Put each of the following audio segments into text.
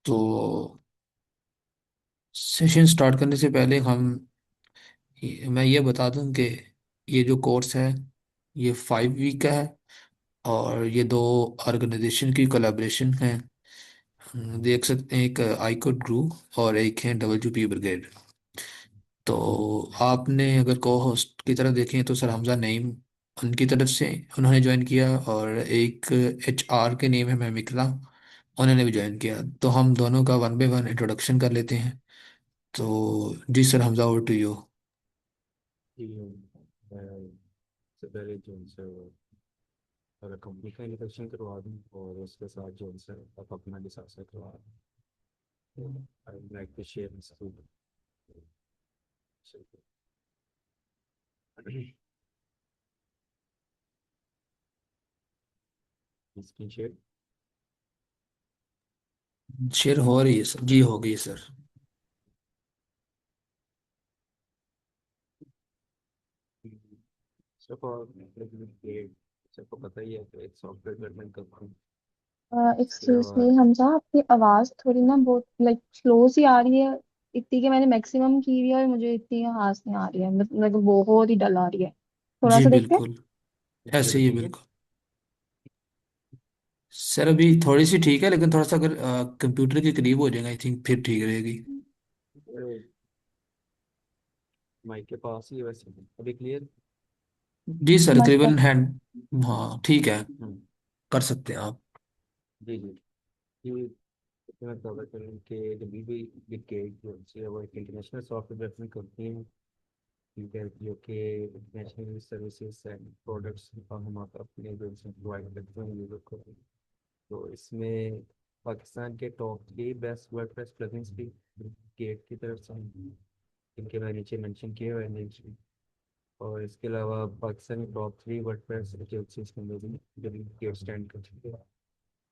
तो session start करने से पहले मैं ये बता दूं कि ये जो कोर्स है ये 5 वीक का है। और ये दो ऑर्गेनाइजेशन की कोलैबोरेशन है। देख सकते हैं, एक आईकोड ग्रुप और एक है WP ब्रिगेड। तो आपने अगर को होस्ट की तरफ देखें तो सर हमजा नईम उनकी तरफ से उन्होंने ज्वाइन किया, और एक HR के नेम है मिकला, उन्होंने भी ज्वाइन किया। तो हम दोनों का 1 बाय 1 इंट्रोडक्शन कर लेते हैं। तो जी sir, Hamza over to you. कि सबसे पहले जो उनसे अगर कंपनी का इंट्रोडक्शन करवा दूँ और उसके साथ जो उनसे आप अपना डिसाइड करवा दूँ। I like to share screen share. Share हो रही है सर, जी हो गई सर। सबको मतलब ये सबको पता ही है कि एक सॉफ्टवेयर डेवलपमेंट कंपनी। इसके जी। अलावा एक्सक्यूज मी हमजा, आपकी आवाज थोड़ी ना बहुत लाइक स्लो सी आ रही है। इतनी कि मैंने मैक्सिमम की हुई है और मुझे इतनी खास नहीं आ रही है, मतलब बहुत ही डल आ रही है। थोड़ा जी सा देखते हैं। बिल्कुल, इससे ऐसे भी ही है ठीक है। बिल्कुल। सर अभी थोड़ी सी ठीक है, लेकिन थोड़ा सा अगर कंप्यूटर के करीब हो जाएगा आई थिंक फिर ठीक रहेगी। माइक के पास ही है वैसे अभी क्लियर। जी सर, मच करीबन बेटर। हैंड। हाँ ठीक है, हम्म। कर सकते हैं आप। जी जी। ये मैं कवर करूँ कि जब भी के जो है वो एक इंटरनेशनल सॉफ्टवेयर डेवलपमेंट कंपनी है। ठीक है, जो कि इंटरनेशनल सर्विसेज एंड प्रोडक्ट्स हम आप अपने जो प्रोवाइड करते हैं यूजर को। तो इसमें पाकिस्तान के टॉप 3 बेस्ट वर्डप्रेस प्लगइन्स भी गेट की तरफ से हैं, जिनके मैं नीचे मेंशन किए हुए हैं नीचे। और इसके अलावा पाकिस्तान के टॉप 3 वर्डप्रेस एजेंसीज के अंदर भी जो गेट स्टैंड कर चुके हैं।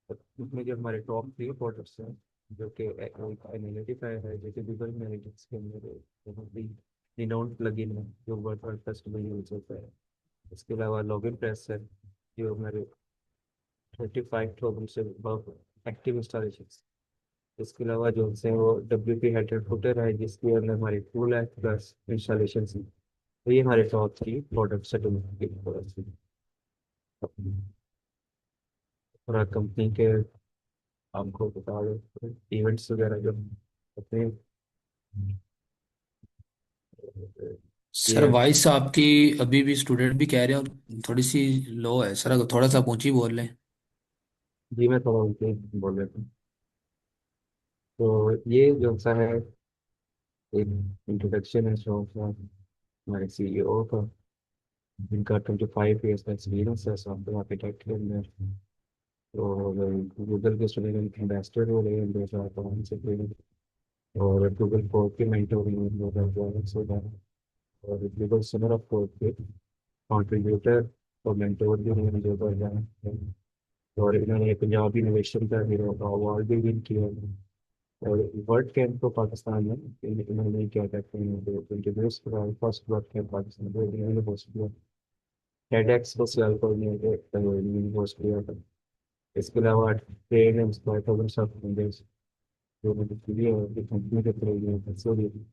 तो उसमें जो हमारे टॉप 3 प्रोडक्ट्स हैं, जो कि एनालिटिफाई है, जो कि गूगल एनालिटिक्स के अंदर बहुत ही रिनाउंड प्लगइन है जो वर्डप्रेस कस्टमर यूज होता है। इसके अलावा लॉगिन प्रेस है, जो हमारे 35,000 से बहुत एक्टिव इंस्टॉलेशन। इसके अलावा जो है वो WP हेडर फुटर है, जिसके अंदर हमारी 2 लाख+ इंस्टॉलेशन है। तो ये हमारे टॉप 3 प्रोडक्ट्स है और कंपनी के आपको बता दो इवेंट्स वगैरह जो होते हैं। सर ये वॉइस आपकी अभी भी स्टूडेंट भी कह रहे हैं थोड़ी सी लो है सर, अगर थोड़ा सा ऊंची बोल लें। जी मैं थोड़ा उनसे बोल रहा था। तो ये जो सा है एक इंट्रोडक्शन है शो का हमारे CEO का, जिनका 25 ईयर्स का एक्सपीरियंस है सॉफ्टवेयर आर्किटेक्ट के अंदर। तो गूगल के स्टूडेंट एम्बेसडर हो रहे हैं 2005 से फिर, और गूगल कोर के मेंटर भी हैं 2011 से और गूगल समर ऑफ कोर के कंट्रीब्यूटर और मेंटोर भी हैं 2011। और इन्होंने पंजाब इनोवेशन का हीरो का अवार्ड भी विन किया है। और वर्ल्ड कैंप तो पाकिस्तान में इन्होंने क्या कहते हैं इंट्रोड्यूस करा, फर्स्ट वर्ल्ड कैंप पाकिस्तान में इन्होंने होस्ट किया। TEDx को सियालकोट में होस्ट किया था। इसके अलावा train and thousands of Indians जो मतलब फ्री और कंपनी के थ्रू ये पैसे भी दी।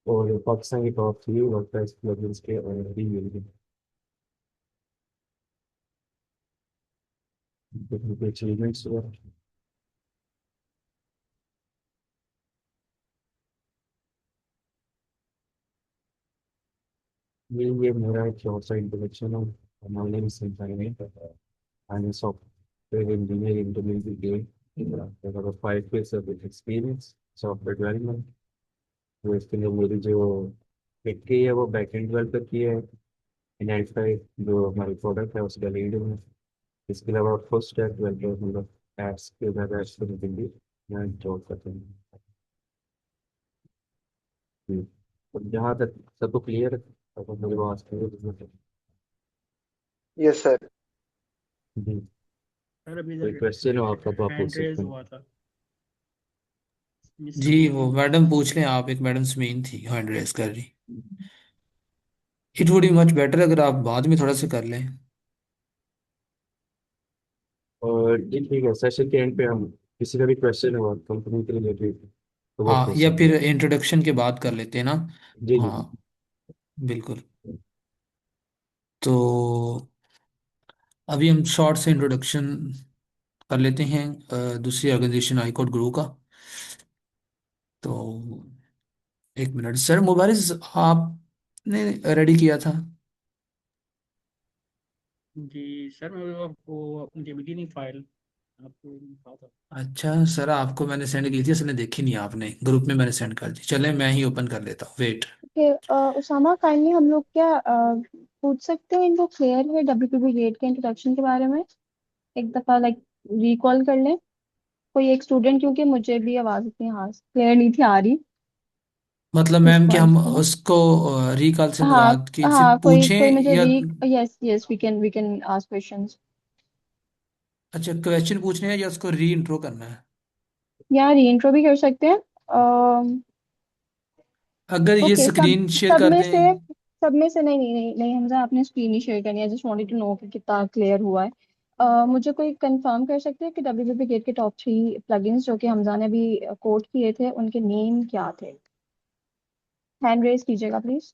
और पाकिस्तान की टॉप 3 वर्ल्ड प्लगइन्स के और भी मिल गए अचीवमेंट्स। और ये मेरा एक शॉर्ट सा इंट्रोडक्शन है। My name is Sanjay, I am software engineer intermediate game. I have a 5 years of experience software development. तो इसके लिए मेरी जो टेक की है वो बैकएंड डेवलपर की है। इनएडफाई जो हमारी प्रोडक्ट है उसका लीड है। इसके अलावा फुल स्टैक डेवलपर मतलब ऐप्स के ज़्यादा ऐप्स को भी मैं जॉब करता हूँ। तो जहाँ तक सबको क्लियर है तो मेरी बात क्लियर। Yes sir. जी। सर अभी कोई इधर क्वेश्चन हो आपका तो आप पूछ हैंड रेज सकते हैं। हुआ था। मिस जी समीम वो ने। मैडम पूछ लें आप, एक मैडम समीन थी हैंड रेस कर रही। It would be much better अगर आप बाद में थोड़ा सा कर लें। और जी ठीक है, सेशन के एंड पे हम किसी का भी क्वेश्चन हो कंपनी के रिलेटेड तो वो हाँ, पूछ या सकते फिर हैं। इंट्रोडक्शन के बाद कर लेते हैं ना। जी जी हाँ, जी। बिल्कुल। तो अभी हम शॉर्ट से इंट्रोडक्शन कर लेते हैं दूसरी ऑर्गेनाइजेशन हाईकोर्ट गुरु का। तो एक मिनट सर, मोबाइल आपने रेडी किया था? जी सर, मैं आपको अपनी DBT नहीं फाइल आपको कहा था। अच्छा सर, आपको मैंने सेंड की थी, इसने देखी नहीं आपने, ग्रुप में मैंने सेंड कर दी। चले मैं ही ओपन कर लेता हूँ, वेट। फिर उसामा, काइंडली हम लोग क्या पूछ सकते हैं इनको क्लियर है WPB गेट के इंट्रोडक्शन के बारे में, एक दफा लाइक रिकॉल कर लें कोई एक स्टूडेंट, क्योंकि मुझे भी आवाज इतनी हाँ क्लियर नहीं थी आ रही मतलब इस मैम कि पॉइंट हम पे ना। उसको हाँ रिकॉल की से हाँ, कोई कोई पूछें मुझे या? Yes yes, we can ask questions. अच्छा, क्वेश्चन पूछने हैं या उसको री इंट्रो करना है? या री इंट्रो भी कर सकते हैं। अगर ये ओके, सब स्क्रीन शेयर सब कर में से दें। सब में से नहीं नहीं नहीं नहीं, हमजा आपने स्क्रीन ही शेयर करनी है। जस्ट वांटेड टू नो कि कितना क्लियर हुआ है। मुझे कोई कंफर्म कर सकते हैं कि WPP गेट के टॉप 3 प्लगइन्स जो कि हमजा ने भी कोट किए थे उनके नेम क्या थे? हैंड रेज कीजिएगा प्लीज।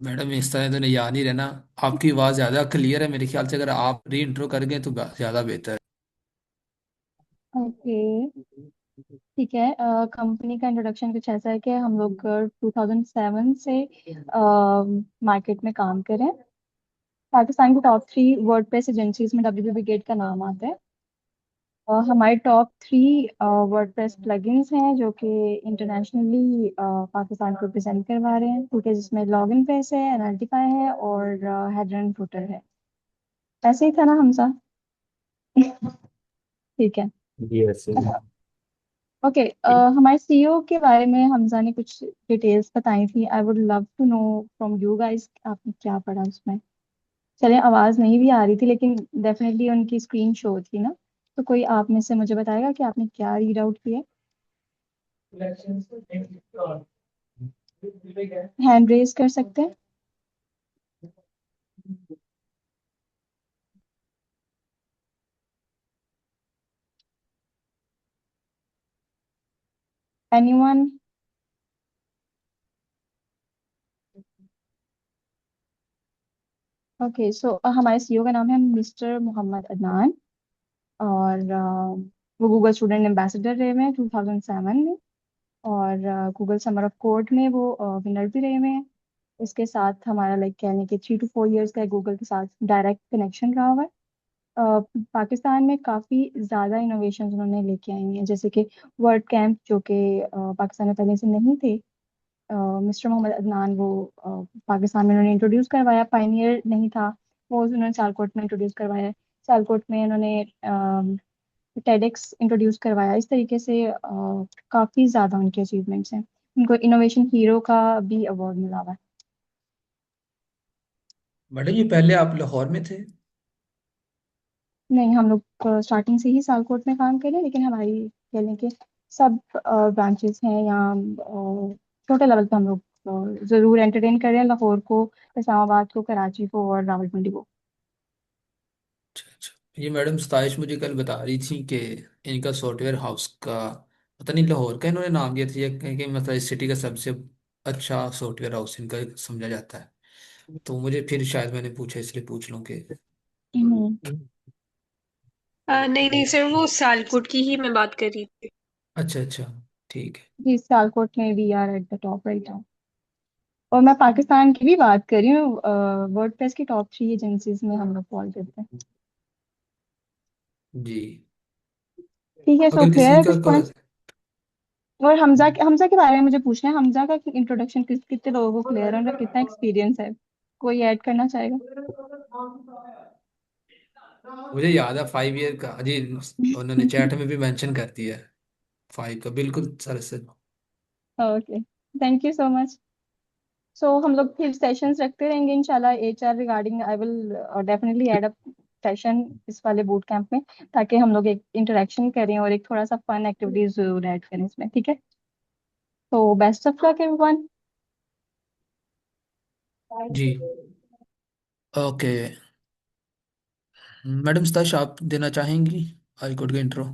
मैडम इस तरह तो नहीं, याद नहीं रहना। आपकी आवाज़ ज़्यादा क्लियर है मेरे ख्याल से, अगर आप री इंट्रो कर गए तो ज़्यादा बेहतर है। ओके, ठीक है। कंपनी का इंट्रोडक्शन कुछ ऐसा है कि हम लोग 2007 से मार्केट में काम करें। पाकिस्तान की टॉप 3 वर्डप्रेस एजेंसीज में WPP गेट का नाम आता है। हमारे टॉप 3 वर्डप्रेस प्लगइन्स हैं जो कि इंटरनेशनली पाकिस्तान को रिप्रेजेंट करवा रहे हैं, ठीक है, जिसमें लॉगिन पेज है, एनालिटिफाई है और हेडर एंड फुटर है। ऐसे ही था ना हमसा? ठीक है। जी ऐसे ही। ओके, हमारे CEO के बारे में हमजा ने कुछ डिटेल्स बताई थी। I would love to know from you guys, आपने क्या पढ़ा उसमें? चले, आवाज नहीं भी आ रही थी लेकिन डेफिनेटली उनकी स्क्रीन शो थी ना। तो कोई आप में से मुझे बताएगा कि आपने क्या रीड आउट किया? हैंड रेज कर सकते हैं। एनीवन? ओके, सो हमारे CEO का नाम है मिस्टर मोहम्मद अदनान। और वो गूगल स्टूडेंट एम्बेसडर रहे हुए हैं 2007 में। और गूगल समर ऑफ कोर्ट में वो विनर भी रहे हुए हैं। इसके साथ हमारा लाइक कहने के 3 to 4 years का गूगल के साथ डायरेक्ट कनेक्शन रहा हुआ है। पाकिस्तान में काफ़ी ज़्यादा इनोवेशंस उन्होंने लेके आई हैं, जैसे कि वर्ड कैंप जो कि पाकिस्तान में पहले से नहीं थे। मिस्टर मोहम्मद अदनान वो पाकिस्तान में उन्होंने इंट्रोड्यूस करवाया, पाइनियर नहीं था वो, उन्होंने सियालकोट में इंट्रोड्यूस करवाया। सियालकोट में उन्होंने टेडेक्स इंट्रोड्यूस करवाया। इस तरीके से काफ़ी ज़्यादा उनके अचीवमेंट्स हैं। उनको इनोवेशन हीरो का भी अवार्ड मिला हुआ है। मैडम ये पहले आप लाहौर में थे? नहीं, हम लोग स्टार्टिंग से ही सियालकोट में काम करें, लेकिन हमारी कह लें कि सब ब्रांचेस हैं यहाँ। छोटे लेवल पे हम लोग ज़रूर एंटरटेन कर रहे हैं लाहौर को, इस्लामाबाद को, कराची को और रावलपिंडी को। अच्छा अच्छा, ये मैडम सताइश मुझे कल बता रही थी कि इनका सॉफ्टवेयर हाउस का, पता नहीं लाहौर का इन्होंने नाम दिया था या कहीं मतलब इस सिटी का सबसे अच्छा सॉफ्टवेयर हाउस इनका समझा जाता है। तो मुझे फिर शायद मैंने पूछा, इसलिए पूछ लूँ कि। हम्म। नहीं नहीं सर, वो सियालकोट की ही मैं बात कर रही थी। अच्छा अच्छा, ठीक है। जी, सियालकोट में we are at the top right now. और मैं पाकिस्तान की भी बात कर रही हूँ, वर्डप्रेस की टॉप 3 एजेंसीज में हम लोग फॉलो करते हैं। जी। ठीक है, सो अगर क्लियर किसी है का कुछ पॉइंट्स? और हमजा के बारे में मुझे पूछना है। हमजा का इंट्रोडक्शन कितने लोगों को क्लियर है, उनका कितना एक्सपीरियंस है? कोई ऐड करना चाहेगा? मुझे याद है 5 ईयर का जी, उन्होंने चैट में भी मेंशन कर दिया है। 5 का बिल्कुल सर से। Okay, thank you so much. So हम लोग फिर सेशंस रखते रहेंगे इंशाल्लाह, HR regarding. I will definitely add a session इस वाले बूट कैंप में, ताकि हम लोग एक इंटरेक्शन करें और एक थोड़ा सा फन एक्टिविटीज जरूर ऐड करें इसमें, ठीक है? तो बेस्ट ऑफ लक एवरीवन। जी। ओके। मैडम स्ताश, आप देना चाहेंगी हाई कोर्ट का इंट्रो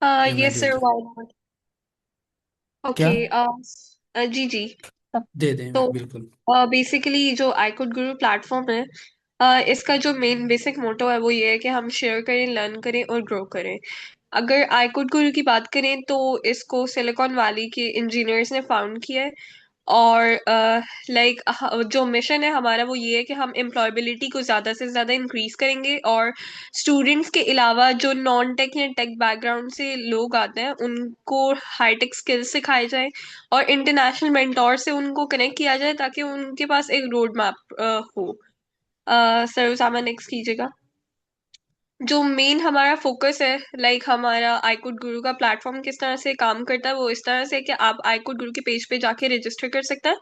या मैं यस दे सर, दूँ? Why not. क्या? ओके। जी जी। दे दें, तो बिल्कुल। बेसिकली जो iCodeGuru गुरु प्लेटफॉर्म है, इसका जो मेन बेसिक मोटो है वो ये है कि हम शेयर करें, लर्न करें और ग्रो करें। अगर iCodeGuru गुरु की बात करें तो इसको सिलिकॉन वैली के इंजीनियर्स ने फाउंड किया है। और लाइक जो मिशन है हमारा वो ये है कि हम एम्प्लॉयबिलिटी को ज़्यादा से ज़्यादा इंक्रीज करेंगे, और स्टूडेंट्स के अलावा जो नॉन टेक या टेक बैकग्राउंड से लोग आते हैं उनको हाई टेक स्किल्स सिखाए जाए, और इंटरनेशनल मेंटोर से उनको कनेक्ट किया जाए ताकि उनके पास एक रोड मैप हो। सर सामान नेक्स्ट कीजिएगा। जो मेन हमारा फोकस है, लाइक हमारा iCodeGuru गुरु का प्लेटफॉर्म किस तरह से काम करता है वो इस तरह से कि आप iCodeGuru गुरु के पेज पे जाके रजिस्टर कर सकते हैं।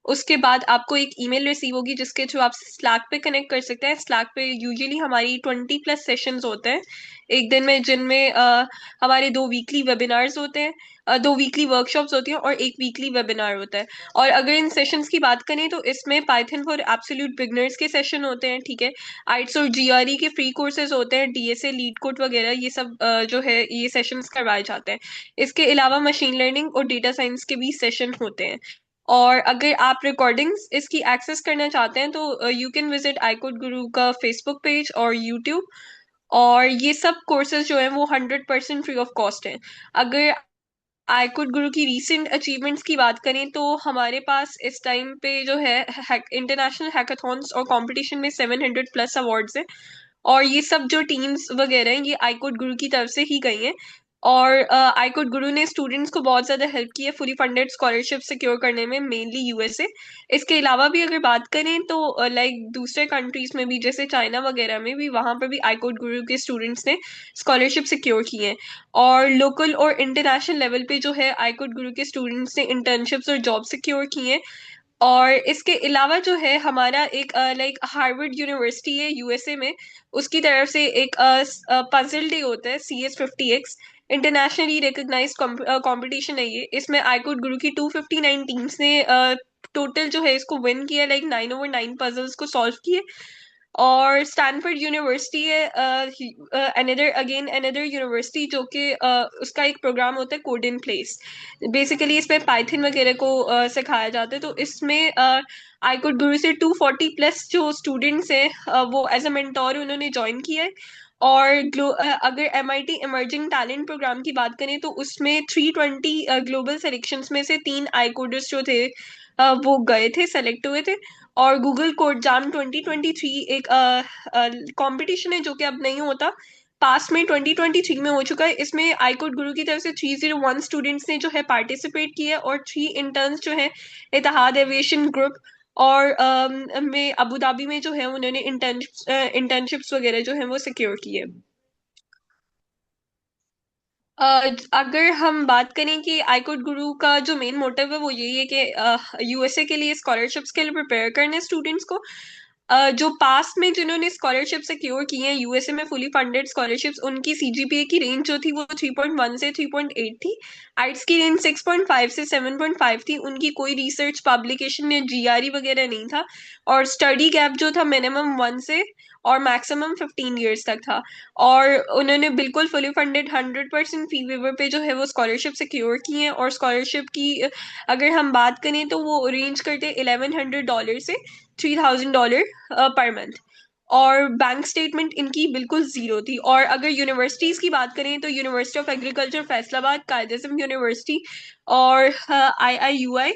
उसके बाद आपको एक ईमेल रिसीव होगी जिसके थ्रू आप स्लैक पे कनेक्ट कर सकते हैं। स्लैक पे यूजुअली हमारी 20+ सेशंस होते हैं एक दिन में, जिनमें हमारे 2 वीकली वेबिनार्स होते हैं, 2 वीकली वर्कशॉप्स होती हैं और एक वीकली वेबिनार होता है। और अगर इन सेशंस की बात करें तो इसमें पाइथन फॉर एब्सोल्यूट बिगनर्स के सेशन होते हैं, ठीक है। आइट्स और जीआरई के फ्री कोर्सेज होते हैं, डीएसए लीड कोड वगैरह, ये सब जो है ये सेशंस करवाए जाते हैं। इसके अलावा मशीन लर्निंग और डेटा साइंस के भी सेशन होते हैं। और अगर आप रिकॉर्डिंग्स इसकी एक्सेस करना चाहते हैं तो यू कैन विजिट iCodeGuru गुरु का फेसबुक पेज और यूट्यूब। और ये सब कोर्सेज जो हैं वो 100% फ्री ऑफ कॉस्ट हैं। अगर iCodeGuru गुरु की रीसेंट अचीवमेंट्स की बात करें तो हमारे पास इस टाइम पे जो है इंटरनेशनल हैकाथॉन्स और कंपटीशन में 700+ अवार्ड्स हैं। और ये सब जो टीम्स वगैरह हैं ये iCodeGuru गुरु की तरफ से ही गई हैं। और iCodeGuru गुरु ने स्टूडेंट्स को बहुत ज़्यादा हेल्प की है फुली फंडेड स्कॉलरशिप सिक्योर करने में, मेनली यूएसए। इसके अलावा भी अगर बात करें तो लाइक दूसरे कंट्रीज में भी, जैसे चाइना वगैरह में भी, वहाँ पर भी iCodeGuru गुरु के स्टूडेंट्स ने स्कॉलरशिप सिक्योर की है। और लोकल और इंटरनेशनल लेवल पे जो है iCodeGuru गुरु के स्टूडेंट्स ने इंटर्नशिप्स और जॉब सिक्योर की हैं। और इसके अलावा जो है हमारा एक लाइक हार्वर्ड यूनिवर्सिटी है यूएसए में, उसकी तरफ से एक पजल डे होता है, CS50X, इंटरनेशनली रिकग्नाइज्ड कंपटीशन है ये। इसमें iCodeGuru गुरु की 259 टीम्स ने टोटल जो है इसको विन किया, लाइक 9/9 पजल्स को सॉल्व किए। और स्टैनफोर्ड यूनिवर्सिटी है, अनदर अगेन अनदर यूनिवर्सिटी, जो कि उसका एक प्रोग्राम होता है कोड इन प्लेस। बेसिकली इसमें पाइथन वगैरह को सिखाया जाता है। तो इसमें iCodeGuru गुरु से 240+ जो स्टूडेंट्स हैं वो एज अ मेंटोर उन्होंने ज्वाइन किया है। और अगर MIT इमर्जिंग टैलेंट प्रोग्राम की बात करें तो उसमें 320 ग्लोबल सिलेक्शंस में से 3 iCoders जो थे वो गए थे, सेलेक्ट हुए थे। और गूगल कोड जाम 2023 एक कंपटीशन है जो कि अब नहीं होता, पास्ट में 2023 में हो चुका है। इसमें iCodeGuru गुरु की तरफ से 301 स्टूडेंट्स ने जो है पार्टिसिपेट किया है, और 3 इंटर्न्स जो है इत्तेहाद एविएशन ग्रुप और में अबू धाबी में जो है उन्होंने इंटर्नशिप्स वगैरह जो है वो सिक्योर की है। अगर हम बात करें कि iCodeGuru गुरु का जो मेन मोटिव है वो यही है कि यूएसए के लिए स्कॉलरशिप्स के लिए प्रिपेयर करने स्टूडेंट्स को। जो पास्ट में जिन्होंने स्कॉलरशिप सिक्योर की हैं यूएसए में फुली फंडेड स्कॉलरशिप्स, उनकी सीजीपीए की रेंज जो थी वो 3.1 से 3.8 थी। आइट्स की रेंज 6.5 से 7.5 थी। उनकी कोई रिसर्च पब्लिकेशन या जीआरई वगैरह नहीं था। और स्टडी गैप जो था मिनिमम 1 से और मैक्सिमम 15 ईयर्स तक था। और उन्होंने बिल्कुल फुली फंडेड 100% फी वेवर पे जो है वो स्कॉलरशिप सिक्योर की है। और स्कॉलरशिप की अगर हम बात करें तो वो रेंज करते $1100 से $3000 पर मंथ। और बैंक स्टेटमेंट इनकी बिल्कुल जीरो थी। और अगर यूनिवर्सिटीज की बात करें तो university of agriculture Faisalabad, Quaid Azam university और IIUI,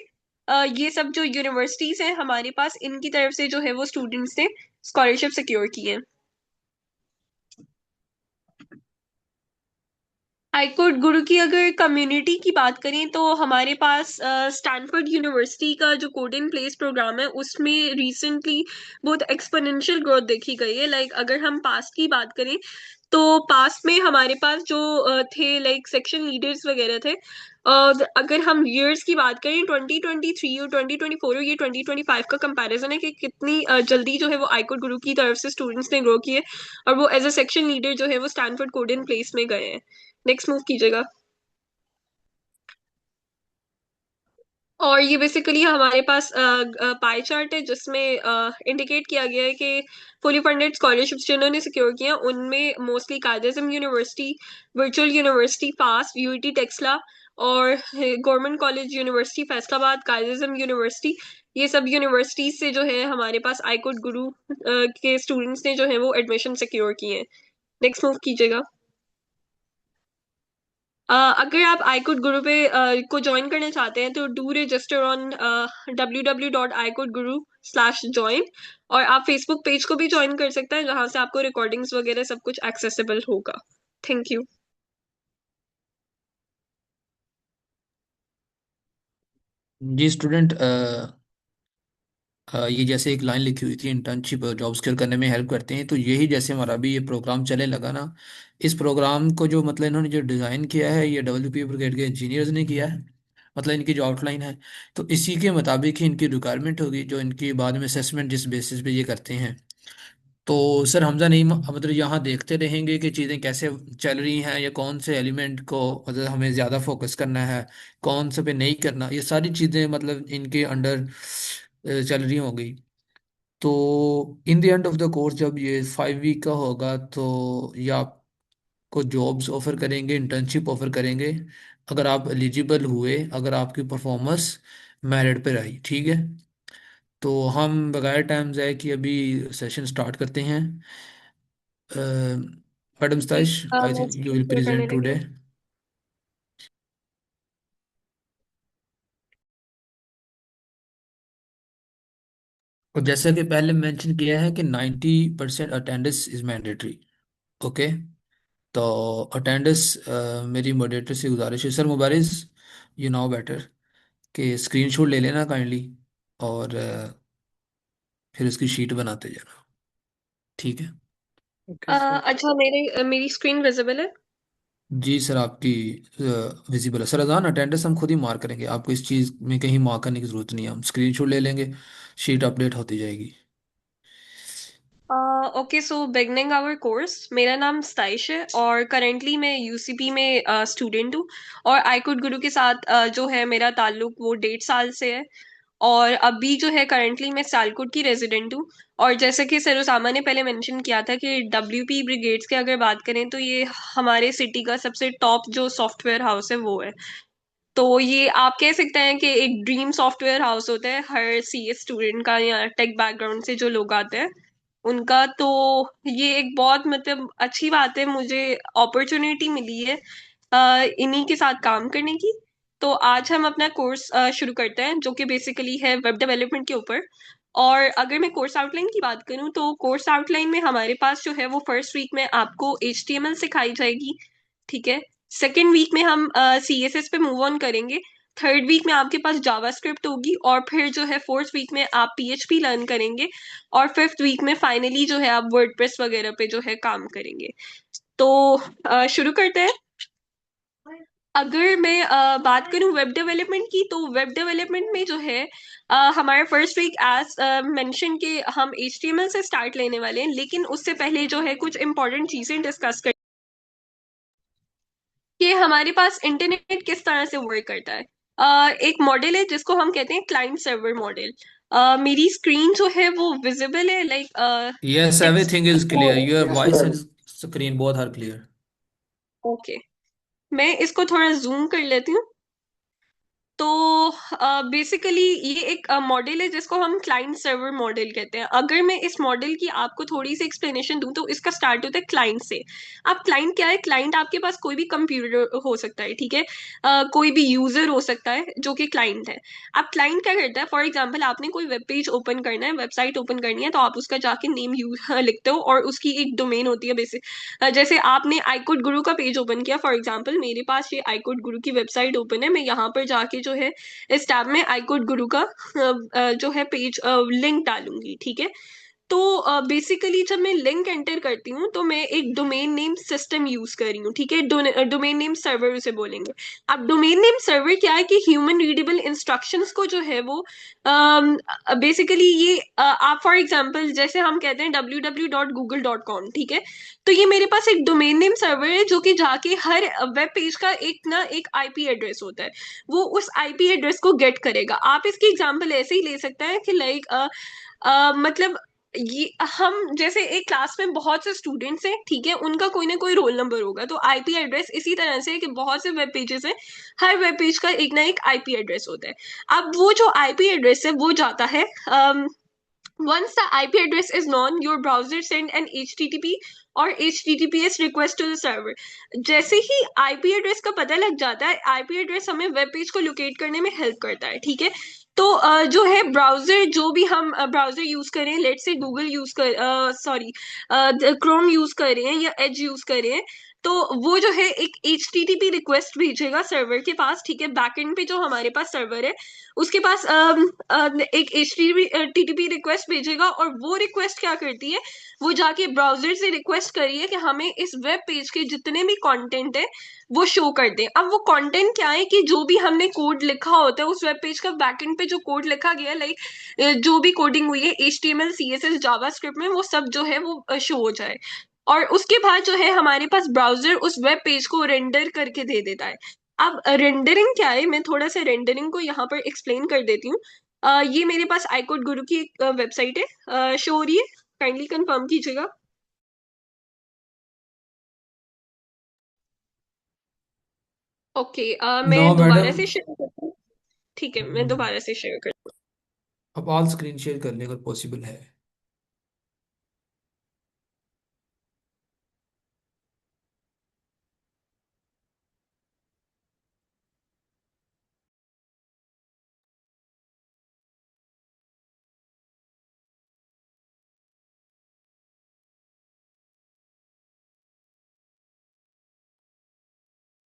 ये सब जो यूनिवर्सिटीज हैं हमारे पास, इनकी तरफ से जो है वो स्टूडेंट्स ने स्कॉलरशिप सिक्योर की है। iCodeGuru गुरु की अगर कम्युनिटी की बात करें तो हमारे पास स्टैनफोर्ड यूनिवर्सिटी का जो कोड इन प्लेस प्रोग्राम है उसमें रिसेंटली बहुत एक्सपोनेंशियल ग्रोथ देखी गई है। लाइक अगर हम पास्ट की बात करें तो पास्ट में हमारे पास जो थे लाइक सेक्शन लीडर्स वगैरह थे। अगर हम ईयर्स की बात करें 2023 और 2024 और ये 2025 का कंपैरिजन है कि कितनी जल्दी जो है वो iCodeGuru गुरु की तरफ से स्टूडेंट्स ने ग्रो किए, और वो एज अ सेक्शन लीडर जो है वो स्टैनफोर्ड कोड इन प्लेस में गए हैं। नेक्स्ट मूव कीजिएगा। और ये बेसिकली हमारे पास पाई चार्ट है जिसमें इंडिकेट किया गया है कि फुली फंडेड स्कॉलरशिप्स जिन्होंने सिक्योर किया उनमें mostly Quaid-e-Azam university, virtual university FAST, UET Taxila और government college university Faisalabad, Quaid-e-Azam university, ये सब यूनिवर्सिटीज से जो है हमारे पास आईकोट गुरु के स्टूडेंट्स ने जो है वो एडमिशन सिक्योर किए हैं। नेक्स्ट मूव कीजिएगा। अगर आप iCode गुरु पे को ज्वाइन करना चाहते हैं तो डू रजिस्टर ऑन www.icodeguru/join और आप फेसबुक पेज को भी ज्वाइन कर सकते हैं जहां से आपको रिकॉर्डिंग्स वगैरह सब कुछ एक्सेसिबल होगा। Thank you. जी स्टूडेंट, ये जैसे एक लाइन लिखी हुई थी, इंटर्नशिप जॉब सिक्योर करने में हेल्प करते हैं, तो यही जैसे हमारा भी ये प्रोग्राम चलने लगा ना, इस प्रोग्राम को जो मतलब इन्होंने जो डिज़ाइन किया है ये डब्ल्यूपी ब्रिगेड के इंजीनियर्स ने किया है। मतलब इनकी जो आउटलाइन है तो इसी के मुताबिक ही इनकी रिक्वायरमेंट होगी, जो इनकी बाद में असेसमेंट जिस बेसिस पे ये करते हैं। तो सर हमजा नहीं, मतलब यहाँ देखते रहेंगे कि चीज़ें कैसे चल रही हैं, या कौन से एलिमेंट को मतलब हमें ज़्यादा फोकस करना है, कौन से पे नहीं करना, ये सारी चीज़ें मतलब इनके अंडर चल रही होंगी। तो in the end of the course जब ये 5 वीक का होगा तो ये आपको जॉब्स ऑफर करेंगे, इंटर्नशिप ऑफर करेंगे, अगर आप एलिजिबल हुए, अगर आपकी परफॉर्मेंस मेरिट पर आई, ठीक है। तो हम बगैर टाइम ज़ाय कि अभी सेशन स्टार्ट करते हैं। मैडम जी स्ताइश, आई मैं think you screen will share करने प्रेजेंट लगी टुडे। हूँ। और जैसा कि पहले मेंशन किया है कि 90% अटेंडेंस इज मैंडेटरी। ओके। तो अटेंडेंस, मेरी मॉडरेटर से गुजारिश है, सर मुबारिज यू नाउ बेटर, कि स्क्रीनशॉट ले लेना काइंडली, और फिर उसकी शीट बनाते जाना, ठीक है। Okay, sir. अच्छा मेरी स्क्रीन विजिबल है। जी सर, आपकी विजिबल है सर। अजान अटेंडेंस हम खुद ही मार्क करेंगे, आपको इस चीज़ में कहीं मार्क करने की ज़रूरत नहीं है, हम स्क्रीनशॉट ले लेंगे, शीट अपडेट होती जाएगी। Okay so beginning our course, मेरा नाम स्ताइश है और करेंटली मैं यूसीपी में स्टूडेंट हूँ और आईकुड गुरु के साथ जो है मेरा ताल्लुक वो 1.5 साल से है। और अभी जो है करंटली मैं सियालकोट की रेजिडेंट हूँ। और जैसे कि सर उसामा ने पहले मेंशन किया था कि डब्ल्यूपी ब्रिगेड्स की अगर बात करें तो ये हमारे सिटी का सबसे टॉप जो सॉफ्टवेयर हाउस है वो है। तो ये आप कह सकते हैं कि एक ड्रीम सॉफ्टवेयर हाउस होता है हर सीएस स्टूडेंट का या टेक बैकग्राउंड से जो लोग आते हैं उनका। तो ये एक बहुत मतलब अच्छी बात है, मुझे अपॉर्चुनिटी मिली है इन्हीं के साथ काम करने की। तो आज हम अपना कोर्स शुरू करते हैं जो कि बेसिकली है वेब डेवलपमेंट के ऊपर। और अगर मैं कोर्स आउटलाइन की बात करूं तो कोर्स आउटलाइन में हमारे पास जो है वो फर्स्ट वीक में आपको एचटीएमएल सिखाई जाएगी, ठीक है। सेकेंड वीक में हम सीएसएस पे मूव ऑन करेंगे। थर्ड वीक में आपके पास जावास्क्रिप्ट होगी और फिर जो है फोर्थ वीक में आप पीएचपी लर्न करेंगे और फिफ्थ वीक में फाइनली जो है आप वर्डप्रेस वगैरह पे जो है काम करेंगे। तो शुरू करते हैं। अगर मैं बात करूं वेब डेवलपमेंट की तो वेब डेवलपमेंट में जो है हमारा फर्स्ट वीक एज मेंशन के हम एचटीएमएल से स्टार्ट लेने वाले हैं, लेकिन उससे पहले जो है कुछ इंपॉर्टेंट चीजें डिस्कस कर कि हमारे पास इंटरनेट किस तरह से वर्क करता है। एक मॉडल है जिसको हम कहते हैं क्लाइंट सर्वर मॉडल। मेरी स्क्रीन जो है वो विजिबल है like yes, it's everything is clear, your Yes, voice and ma'am. Screen both are clear. Okay. मैं इसको थोड़ा जूम कर लेती हूँ। तो बेसिकली ये एक मॉडल है जिसको हम क्लाइंट सर्वर मॉडल कहते हैं। अगर मैं इस मॉडल की आपको थोड़ी सी एक्सप्लेनेशन दूं तो इसका स्टार्ट होता है क्लाइंट से। अब क्लाइंट क्या है? क्लाइंट आपके पास कोई भी कंप्यूटर हो सकता है, ठीक है। कोई भी यूजर हो सकता है जो कि क्लाइंट है। अब क्लाइंट क्या करता है? फॉर एग्जाम्पल आपने कोई वेब पेज ओपन करना है, वेबसाइट ओपन करनी है, तो आप उसका जाके नेम यूज लिखते हो और उसकी एक डोमेन होती है बेसिक। जैसे आपने आईकोड गुरु का पेज ओपन किया, फॉर एग्जांपल मेरे पास ये आईकोड गुरु की वेबसाइट ओपन है, मैं यहाँ पर जाके जो है इस टैब में आईकोड गुरु का जो है पेज लिंक डालूंगी, ठीक है। तो बेसिकली जब मैं लिंक एंटर करती हूँ तो मैं एक डोमेन नेम सिस्टम यूज कर रही हूँ, ठीक है। डोमेन नेम सर्वर उसे बोलेंगे। अब डोमेन नेम सर्वर क्या है कि ह्यूमन रीडेबल इंस्ट्रक्शंस को जो है वो बेसिकली ये आप फॉर एग्जांपल जैसे हम कहते हैं www.google.com, ठीक है। तो ये मेरे पास एक डोमेन नेम सर्वर है जो कि जाके हर वेब पेज का एक आईपी एड्रेस होता है, वो उस आईपी एड्रेस को गेट करेगा। आप इसकी एग्जांपल ऐसे ही ले सकते हैं कि लाइक मतलब ये हम जैसे एक क्लास में बहुत से स्टूडेंट्स हैं, ठीक है, उनका कोई ना कोई रोल नंबर होगा, तो आईपी एड्रेस इसी तरह से है कि बहुत से वेब पेजेस हैं, हर वेब पेज का एक ना एक आईपी एड्रेस होता है। अब वो जो आईपी एड्रेस है वो जाता है once the IP address is known, your browser send an HTTP और HTTPS request to the server। जैसे ही IP एड्रेस का पता लग जाता है, IP एड्रेस हमें वेब पेज को लोकेट करने में हेल्प करता है, ठीक है। तो जो है ब्राउजर, जो भी हम ब्राउजर यूज करें, लेट से गूगल यूज कर सॉरी क्रोम यूज कर रहे हैं या एज यूज कर रहे हैं, तो वो जो है एक HTTP रिक्वेस्ट भेजेगा सर्वर के पास, ठीक है। बैकएंड पे जो हमारे पास सर्वर है उसके पास एक HTTP रिक्वेस्ट भेजेगा, और वो रिक्वेस्ट क्या करती है, वो जाके ब्राउजर से रिक्वेस्ट करी है कि हमें इस वेब पेज के जितने भी कंटेंट है वो शो कर दें। अब वो कंटेंट क्या है कि जो भी हमने कोड लिखा होता है उस वेब पेज का बैकएंड पे जो कोड लिखा गया है, लाइक जो भी कोडिंग हुई है HTML CSS जावास्क्रिप्ट में, वो सब जो है वो शो हो जाए। और उसके बाद जो है हमारे पास ब्राउजर उस वेब पेज को रेंडर करके दे देता है। अब रेंडरिंग क्या है, मैं थोड़ा सा रेंडरिंग को यहाँ पर एक्सप्लेन कर देती हूँ। ये मेरे पास आईकोड गुरु की एक वेबसाइट है, शो हो रही है, काइंडली कंफर्म कीजिएगा। ओके, नो मैं दोबारा मैडम। से शेयर करती हूँ। ठीक है, मैं दोबारा से शेयर करती अब ऑल स्क्रीन शेयर करने अगर पॉसिबल है।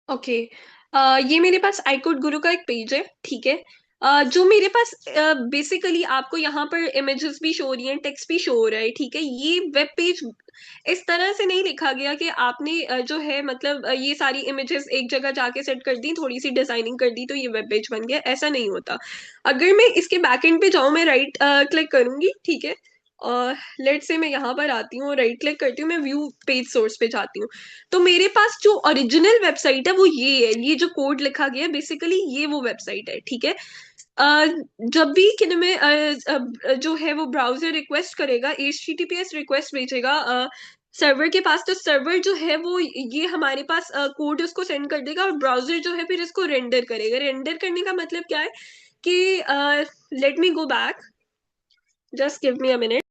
हूँ। ओके, ये मेरे पास आईकोड गुरु का एक पेज है, ठीक है। जो मेरे पास बेसिकली आपको यहाँ पर इमेजेस भी शो हो रही हैं, टेक्स्ट भी शो हो रहा है, ठीक है। ये वेब पेज इस तरह से नहीं लिखा गया कि आपने जो है मतलब ये सारी इमेजेस एक जगह जाके सेट कर दी, थोड़ी सी डिजाइनिंग कर दी तो ये वेब पेज बन गया, ऐसा नहीं होता। अगर मैं इसके बैकएंड पे जाऊं, मैं राइट क्लिक करूंगी, ठीक है। और लेट से मैं यहाँ पर आती हूँ, राइट क्लिक करती हूँ, मैं व्यू पेज सोर्स पे जाती हूँ। तो मेरे पास जो ओरिजिनल वेबसाइट है वो ये है, ये जो कोड लिखा गया है बेसिकली ये वो वेबसाइट है, ठीक है। अ, जब भी कि मैं जो है वो ब्राउजर रिक्वेस्ट करेगा, HTTPS रिक्वेस्ट भेजेगा सर्वर के पास, तो सर्वर जो है वो ये हमारे पास कोड उसको सेंड कर देगा, और ब्राउजर जो है फिर इसको रेंडर करेगा। रेंडर करने का मतलब क्या है कि let me go back, just give me a minute.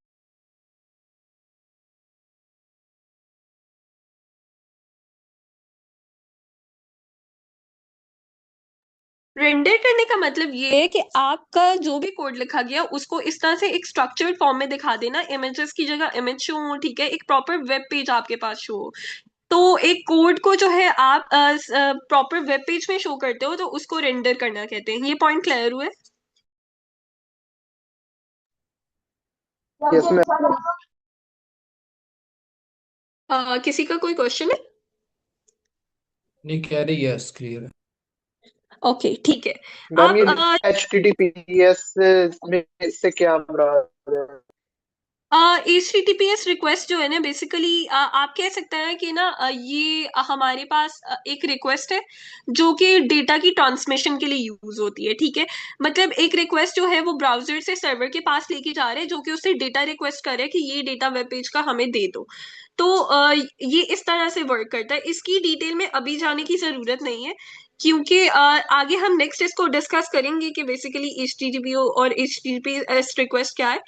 Render करने का मतलब ये है कि आपका जो भी कोड लिखा गया उसको इस तरह से एक स्ट्रक्चर्ड फॉर्म में दिखा देना, इमेजेस की जगह इमेज शो हो, ठीक है, एक प्रॉपर वेब पेज आपके पास शो हो। तो एक कोड को जो है आप प्रॉपर वेब पेज में शो करते हो तो उसको रेंडर करना कहते हैं। ये पॉइंट क्लियर हुए? Yes ma'am. किसी का कोई क्वेश्चन है? नहीं कह रही, यस क्लियर है। ओके, ठीक है। मैम अब ये HTTPS में इससे क्या मुराद है? HTTPS रिक्वेस्ट जो है ना बेसिकली आप कह सकते हैं कि ना ये हमारे पास एक रिक्वेस्ट है जो कि डेटा की ट्रांसमिशन के लिए यूज होती है, ठीक है। मतलब एक रिक्वेस्ट जो है वो ब्राउजर से सर्वर के पास लेके जा रहे हैं, जो कि उससे डेटा रिक्वेस्ट कर रहे हैं कि ये डेटा वेब पेज का हमें दे दो। तो ये इस तरह से वर्क करता है। इसकी डिटेल में अभी जाने की जरूरत नहीं है, क्योंकि आगे हम नेक्स्ट इसको डिस्कस करेंगे कि बेसिकली HTTP और HTTPS रिक्वेस्ट क्या है।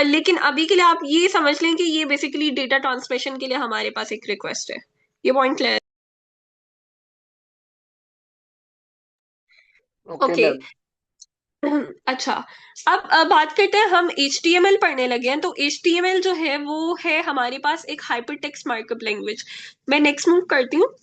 लेकिन अभी के लिए आप ये समझ लें कि ये बेसिकली डेटा ट्रांसमिशन के लिए हमारे पास एक रिक्वेस्ट है। ये point clear? Okay okay. Ma'am. अच्छा, अब बात करते हैं, हम HTML पढ़ने लगे हैं, तो HTML जो है वो है हमारे पास एक हाइपर टेक्स्ट मार्कअप लैंग्वेज। मैं नेक्स्ट मूव करती हूँ।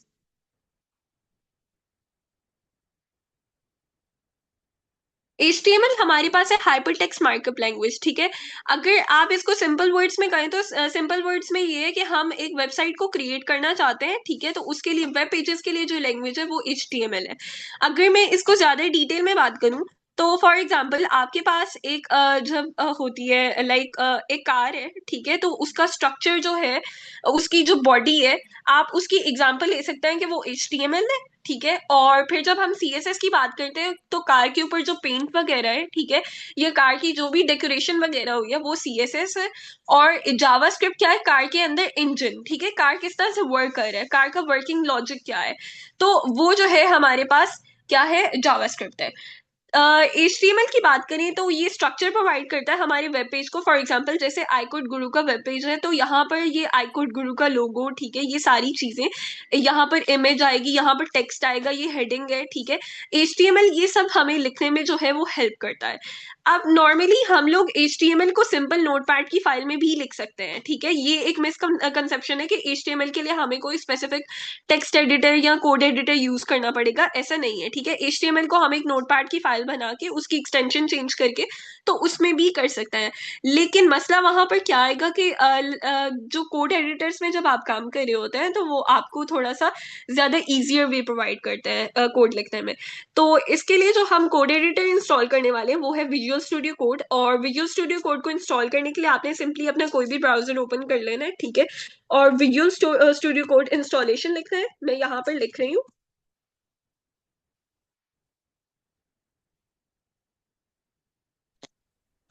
HTML हमारे पास है हाइपरटेक्स्ट मार्कअप लैंग्वेज, ठीक है। अगर आप इसको सिंपल वर्ड्स में कहें तो सिंपल वर्ड्स में ये है कि हम एक वेबसाइट को क्रिएट करना चाहते हैं, ठीक है, तो उसके लिए वेब पेजेस के लिए जो लैंग्वेज है वो HTML है। अगर मैं इसको ज्यादा डिटेल में बात करूं तो फॉर एग्जाम्पल आपके पास एक जब होती है लाइक एक कार है, ठीक है, तो उसका स्ट्रक्चर जो है, उसकी जो बॉडी है, आप उसकी एग्जाम्पल ले सकते हैं कि वो HTML है, ठीक है। और फिर जब हम CSS की बात करते हैं तो कार के ऊपर जो पेंट वगैरह है, ठीक है, ये कार की जो भी डेकोरेशन वगैरह हुई है वो CSS है। और जावास्क्रिप्ट क्या है, कार के अंदर इंजन, ठीक है, कार किस तरह से वर्क कर रहा है, कार का वर्किंग लॉजिक क्या है, तो वो जो है हमारे पास क्या है, जावास्क्रिप्ट है। HTML की बात करें तो ये स्ट्रक्चर प्रोवाइड करता है हमारे वेब पेज को। फॉर एग्जांपल जैसे iCode गुरु का वेब पेज है, तो यहाँ पर ये iCode गुरु का लोगो, ठीक है, ये सारी चीजें, यहाँ पर इमेज आएगी, यहाँ पर टेक्स्ट आएगा, ये हेडिंग है, ठीक है। HTML ये सब हमें लिखने में जो है वो हेल्प करता है। अब नॉर्मली हम लोग HTML को सिंपल नोटपैड की फाइल में भी लिख सकते हैं, ठीक है। ये एक मिसकंसेप्शन है कि HTML के लिए हमें कोई स्पेसिफिक टेक्स्ट एडिटर या कोड एडिटर यूज करना पड़ेगा, ऐसा नहीं है, ठीक है। HTML को हम एक नोटपैड की फाइल बना के उसकी एक्सटेंशन चेंज करके तो उसमें भी कर सकते हैं। लेकिन मसला वहां पर क्या आएगा कि जो कोड एडिटर्स में जब आप काम कर रहे होते हैं तो वो आपको थोड़ा सा ज्यादा इजियर वे प्रोवाइड करते हैं कोड लिखने में। तो इसके लिए जो हम कोड एडिटर इंस्टॉल करने वाले हैं वो है विजुअल स्टूडियो कोड। और विजुअल स्टूडियो कोड को इंस्टॉल करने के लिए आपने सिंपली अपना कोई भी ब्राउजर ओपन कर लेना है, ठीक है, और विजुअल स्टूडियो कोड इंस्टॉलेशन लिखना है। मैं यहाँ पर लिख रही हूँ।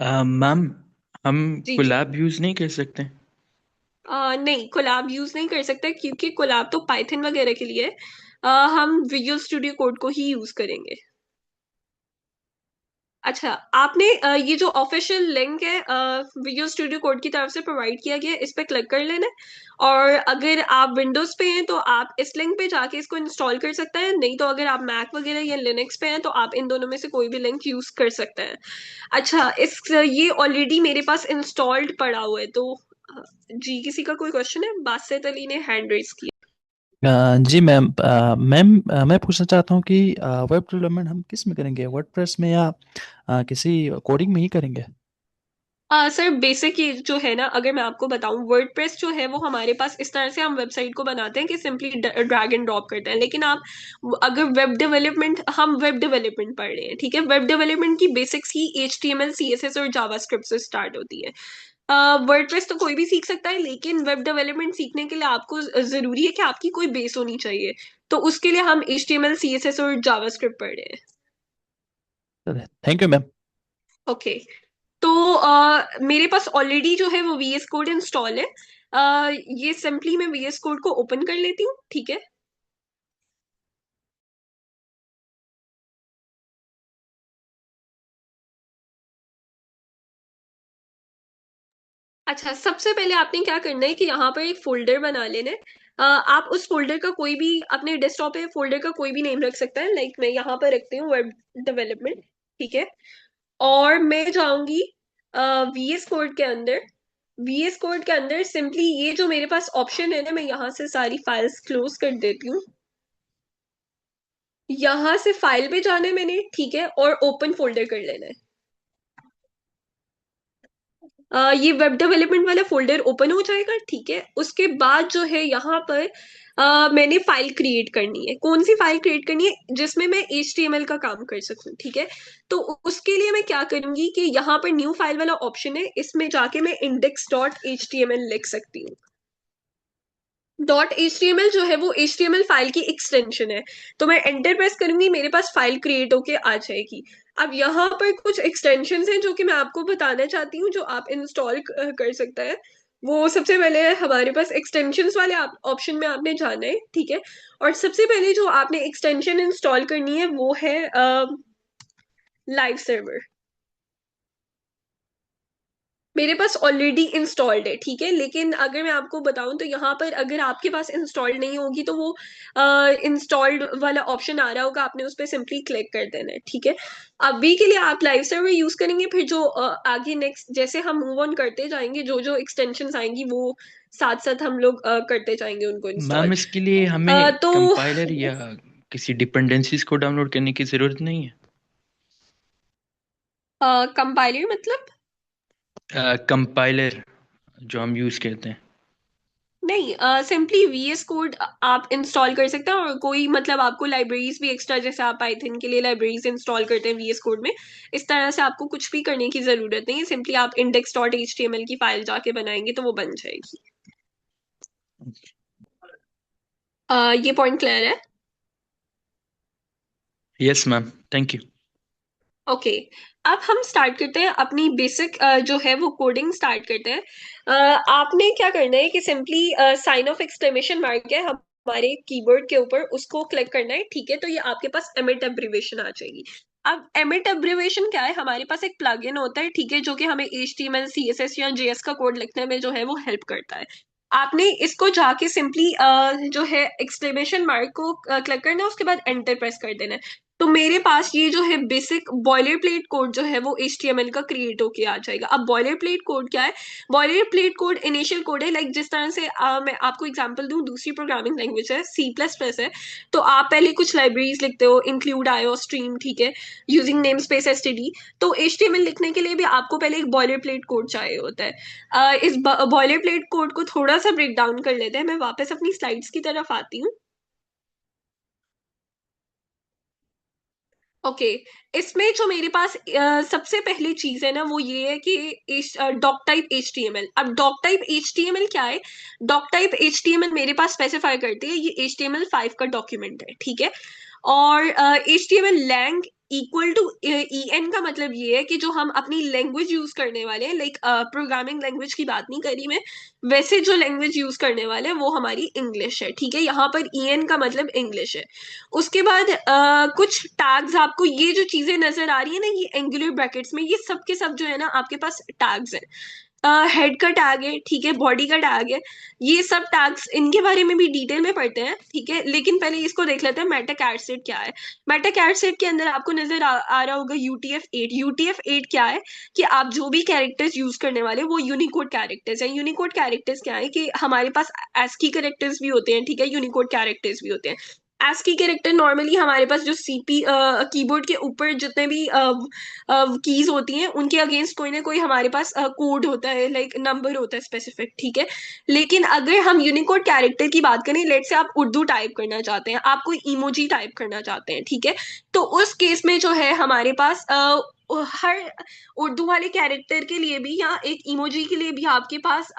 मैम, हम जी जी। कोलैब यूज नहीं कर सकते? नहीं, कोलैब यूज नहीं कर सकते क्योंकि कोलैब तो पाइथन वगैरह के लिए है। हम विजुअल स्टूडियो कोड को ही यूज करेंगे। अच्छा, आपने ये जो ऑफिशियल लिंक है विजुअल स्टूडियो कोड की तरफ से प्रोवाइड किया गया है, इस पे क्लिक कर लेना है। और अगर आप विंडोज पे हैं तो आप इस लिंक पे जाके इसको इंस्टॉल कर सकते हैं, नहीं तो अगर आप मैक वगैरह या लिनक्स पे हैं तो आप इन दोनों में से कोई भी लिंक यूज कर सकते हैं। अच्छा, इस ये ऑलरेडी मेरे पास इंस्टॉल्ड पड़ा हुआ है, तो जी किसी का कोई क्वेश्चन है? बासित अली ने हैंड रेज किया। जी मैम, मैं पूछना चाहता हूँ कि वेब डेवलपमेंट हम किस में करेंगे, वर्डप्रेस में या किसी कोडिंग में ही करेंगे? सर बेसिक ये जो है ना, अगर मैं आपको बताऊं, वर्डप्रेस जो है वो हमारे पास इस तरह से हम वेबसाइट को बनाते हैं कि सिंपली ड्रैग एंड ड्रॉप करते हैं। लेकिन आप अगर वेब डेवलपमेंट, हम वेब डेवलपमेंट पढ़ रहे हैं, ठीक है, वेब डेवलपमेंट की बेसिक्स ही HTML CSS और जावास्क्रिप्ट से स्टार्ट होती है। वर्डप्रेस तो कोई भी सीख सकता है, लेकिन वेब डेवलपमेंट सीखने के लिए आपको जरूरी है कि आपकी कोई बेस होनी चाहिए। तो उसके लिए हम HTML CSS और जावास्क्रिप्ट पढ़ रहे थैंक यू मैम। हैं। ओके, तो मेरे पास ऑलरेडी जो है वो VS कोड इंस्टॉल है। ये सिंपली मैं VS कोड को ओपन कर लेती हूँ, ठीक है। अच्छा, सबसे पहले आपने क्या करना है कि यहाँ पर एक फोल्डर बना लेना है। आप उस फोल्डर का कोई भी, अपने डेस्कटॉप पे फोल्डर का कोई भी नेम रख सकता है, लाइक मैं यहाँ पर रखती हूँ वेब डेवलपमेंट, ठीक है। और मैं जाऊंगी VS कोड के अंदर। VS कोड के अंदर सिंपली ये जो मेरे पास ऑप्शन है ना, मैं यहाँ से सारी फाइल्स क्लोज कर देती हूँ। यहाँ से फाइल पे जाना है मैंने, ठीक है, और ओपन फोल्डर कर लेना है। ये वेब डेवलपमेंट वाला फोल्डर ओपन हो जाएगा, ठीक है। उसके बाद जो है यहाँ पर मैंने फाइल क्रिएट करनी है। कौन सी फाइल क्रिएट करनी है? जिसमें मैं HTML का काम कर सकूं, ठीक है। तो उसके लिए मैं क्या करूंगी कि यहाँ पर न्यू फाइल वाला ऑप्शन है, इसमें जाके मैं index.html लिख सकती हूँ। .html जो है वो HTML फाइल की एक्सटेंशन है। तो मैं एंटर प्रेस करूंगी, मेरे पास फाइल क्रिएट होके आ जाएगी। अब यहाँ पर कुछ एक्सटेंशंस हैं जो कि मैं आपको बताना चाहती हूँ, जो आप इंस्टॉल कर सकते हैं। वो सबसे पहले है हमारे पास एक्सटेंशंस वाले ऑप्शन में आपने जाना है, ठीक है। और सबसे पहले जो आपने एक्सटेंशन इंस्टॉल करनी है वो है लाइव सर्वर। मेरे पास ऑलरेडी इंस्टॉल्ड है, ठीक है। लेकिन अगर मैं आपको बताऊं तो यहाँ पर अगर आपके पास इंस्टॉल्ड नहीं होगी तो वो इंस्टॉल्ड वाला ऑप्शन आ रहा होगा, आपने उस पर सिंपली क्लिक कर देना है, ठीक है। अभी के लिए आप लाइव सर्वर यूज करेंगे, फिर जो आगे नेक्स्ट जैसे हम मूव ऑन करते जाएंगे, जो जो एक्सटेंशन आएंगी वो साथ साथ हम लोग करते जाएंगे उनको इंस्टॉल। मैम, इसके लिए हमें तो कंपाइलर या किसी डिपेंडेंसीज को डाउनलोड करने की जरूरत नहीं है? कंपाइलर मतलब कंपाइलर जो हम यूज करते हैं। नहीं, सिंपली VS कोड आप इंस्टॉल कर सकते हैं, और कोई मतलब आपको लाइब्रेरीज भी एक्स्ट्रा, जैसे आप पाइथन के लिए लाइब्रेरीज इंस्टॉल करते हैं VS कोड में, इस तरह से आपको कुछ भी करने की जरूरत नहीं है। सिंपली आप index.html की फाइल जाके बनाएंगे तो वो बन जाएगी। ये पॉइंट क्लियर है? Yes ma'am, thank you. Okay, अब हम स्टार्ट करते हैं अपनी बेसिक जो है वो कोडिंग स्टार्ट करते हैं। आपने क्या करना है कि simply sign of exclamation mark है हमारे कीबोर्ड के ऊपर, उसको क्लिक करना है। ठीक है, तो ये आपके पास एमिट एब्रिवेशन आ जाएगी। अब एमिट एब्रिवेशन क्या है? हमारे पास एक प्लगइन होता है, ठीक है, जो कि हमें HTML CSS या JS का कोड लिखने में जो है वो हेल्प करता है। आपने इसको जाके सिंपली जो है एक्सक्लेमेशन मार्क को क्लिक करना है, उसके बाद एंटर प्रेस कर देना है। तो मेरे पास ये जो है बेसिक बॉयलर प्लेट कोड जो है वो HTML का क्रिएट होके आ जाएगा। अब बॉयलर प्लेट कोड क्या है? Boiler plate code initial code है, लाइक जिस तरह से मैं आपको एग्जांपल दूं, दूसरी प्रोग्रामिंग लैंग्वेज है C++ है, तो आप पहले कुछ लाइब्रेरीज लिखते हो, इंक्लूड IO स्ट्रीम, ठीक है, यूजिंग नेम स्पेस STD। तो HTML लिखने के लिए भी आपको पहले एक बॉयलर प्लेट कोड चाहिए होता है। इस बॉयलर प्लेट कोड को थोड़ा सा ब्रेक डाउन कर लेते हैं। मैं वापस अपनी स्लाइड्स की तरफ आती हूँ। ओके, इसमें जो मेरे पास सबसे पहली चीज है ना, वो ये है कि डॉक टाइप HTML। अब डॉक टाइप HTML क्या है? डॉक टाइप HTML मेरे पास स्पेसिफाई करती है ये HTML5 का डॉक्यूमेंट है, ठीक है। और HTML lang equal to EN का मतलब ये है कि जो हम अपनी लैंग्वेज यूज करने वाले हैं, लाइक प्रोग्रामिंग लैंग्वेज की बात नहीं करी मैं, वैसे जो लैंग्वेज यूज करने वाले हैं वो हमारी इंग्लिश है, ठीक है। यहाँ पर EN का मतलब इंग्लिश है। उसके बाद कुछ टैग्स, आपको ये जो चीजें नजर आ रही है ना, ये एंगुलर ब्रैकेट्स में, ये सब के सब जो है ना आपके पास टैग्स हैं। हेड का टैग है, ठीक है, बॉडी का टैग है, ये सब टैग्स, इनके बारे में भी डिटेल में पढ़ते हैं, ठीक है। लेकिन पहले इसको देख लेते हैं मेटा कैटसेट क्या है। मेटा कैटसेट के अंदर आपको नजर आ रहा होगा UTF-8। UTF-8 क्या है कि आप जो भी कैरेक्टर्स यूज करने वाले वो यूनिकोड कैरेक्टर्स हैं। यूनिकोड कैरेक्टर्स क्या है कि हमारे पास ASCII कैरेक्टर्स भी होते हैं, ठीक है, यूनिकोड कैरेक्टर्स भी होते हैं। ASCII कैरेक्टर नॉर्मली हमारे पास जो CP कीबोर्ड के ऊपर जितने भी कीज होती हैं उनके अगेंस्ट कोई ना कोई हमारे पास कोड होता है, लाइक नंबर होता है स्पेसिफिक, ठीक है। लेकिन अगर हम यूनिकोड कैरेक्टर की बात करें, लेट से आप उर्दू टाइप करना चाहते हैं, आप कोई इमोजी टाइप करना चाहते हैं, ठीक है, तो उस केस में जो है हमारे पास हर उर्दू वाले कैरेक्टर के लिए भी या एक इमोजी के लिए भी आपके पास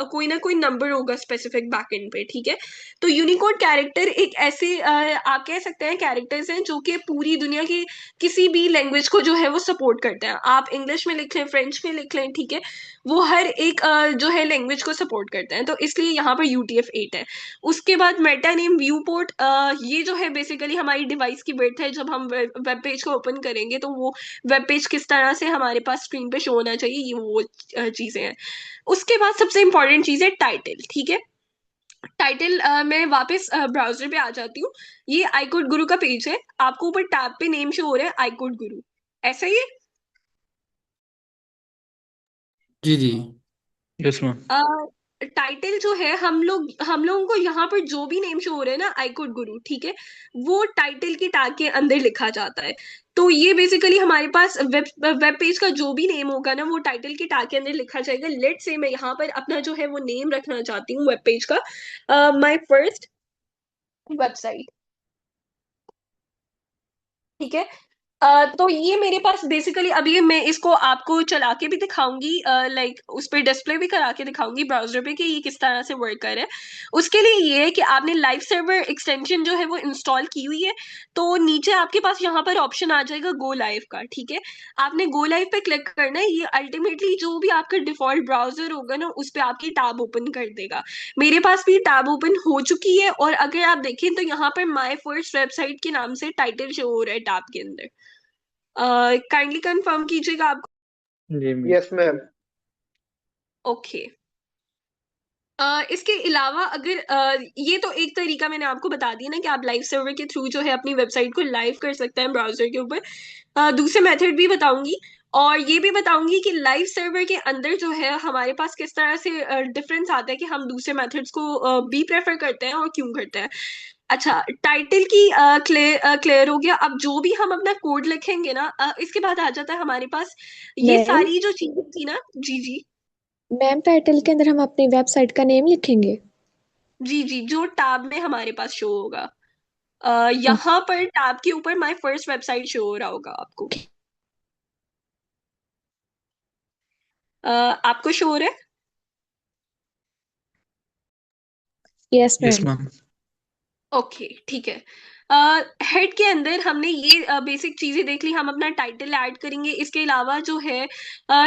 कोई ना कोई नंबर होगा स्पेसिफिक बैकएंड पे, ठीक है। तो यूनिकोड कैरेक्टर एक ऐसे आप कह सकते हैं कैरेक्टर्स हैं जो कि पूरी दुनिया की किसी भी लैंग्वेज को जो है वो सपोर्ट करते हैं। आप इंग्लिश में लिख लें, फ्रेंच में लिख लें, ठीक है, वो हर एक जो है लैंग्वेज को सपोर्ट करते हैं। तो इसलिए यहाँ पर UTF-8 है। उसके बाद मेटा नेम व्यू पोर्ट, ये जो है बेसिकली हमारी डिवाइस की विड्थ है। जब हम वेब पेज को ओपन करेंगे तो वो वेब पेज किस तरह से हमारे पास स्क्रीन पे शो होना चाहिए, ये वो चीजें हैं। उसके बाद सबसे इंपॉर्टेंट चीज है टाइटल, ठीक है। टाइटल मैं वापस ब्राउजर पे आ जाती हूँ। ये iCode गुरु का पेज है, आपको ऊपर टैब पे नेम शो हो रहा है iCode गुरु, ऐसा ही है। जी जी। Yes ma'am. टाइटल जो है हम लोगों को यहाँ पर जो भी नेम शो हो रहा है ना iCode गुरु, ठीक है, वो टाइटल की टैग के अंदर लिखा जाता है। तो ये बेसिकली हमारे पास वेब पेज का जो भी नेम होगा ना वो टाइटल की टैग के अंदर लिखा जाएगा। लेट से मैं यहाँ पर अपना जो है वो नेम रखना चाहती हूँ वेब पेज का, माय फर्स्ट वेबसाइट, ठीक है। तो ये मेरे पास बेसिकली, अभी मैं इसको आपको चला के भी दिखाऊंगी, लाइक उस पर डिस्प्ले भी करा के दिखाऊंगी ब्राउजर पे कि ये किस तरह से वर्क कर रहा है। उसके लिए ये है कि आपने लाइव सर्वर एक्सटेंशन जो है वो इंस्टॉल की हुई है, तो नीचे आपके पास यहाँ पर ऑप्शन आ जाएगा गो लाइव का, ठीक है। आपने गो लाइव पे क्लिक करना है। ये अल्टीमेटली जो भी आपका डिफॉल्ट ब्राउजर होगा ना उस पर आपकी टैब ओपन कर देगा। मेरे पास भी टैब ओपन हो चुकी है, और अगर आप देखें तो यहाँ पर माय फर्स्ट वेबसाइट के नाम से टाइटल शो हो रहा है टैब के अंदर। काइंडली कंफर्म कीजिएगा आप। जी मैम। Yes ma'am. ओके, इसके अलावा अगर ये तो एक तरीका मैंने आपको बता दिया ना कि आप लाइव सर्वर के थ्रू जो है अपनी वेबसाइट को लाइव कर सकते हैं ब्राउजर के ऊपर। दूसरे मेथड भी बताऊंगी, और ये भी बताऊंगी कि लाइव सर्वर के अंदर जो है हमारे पास किस तरह से डिफरेंस आता है कि हम दूसरे मेथड्स को भी प्रेफर करते हैं और क्यों करते हैं। अच्छा, टाइटल की क्लियर हो गया। अब जो भी हम अपना कोड लिखेंगे ना, इसके बाद आ जाता है हमारे पास ये मैम सारी जो चीजें थी ना। जी जी। मैम टाइटल के अंदर हम अपनी वेबसाइट का नेम लिखेंगे। जी जी, जो टैब में हमारे पास शो होगा, यहाँ पर टैब के ऊपर माय फर्स्ट वेबसाइट शो हो रहा होगा आपको। आपको शो हो रहा है? Yes yes ma'am. Ma'am. Okay, ठीक है। हेड के अंदर हमने ये बेसिक चीजें देख ली। हम अपना टाइटल ऐड करेंगे। इसके अलावा जो है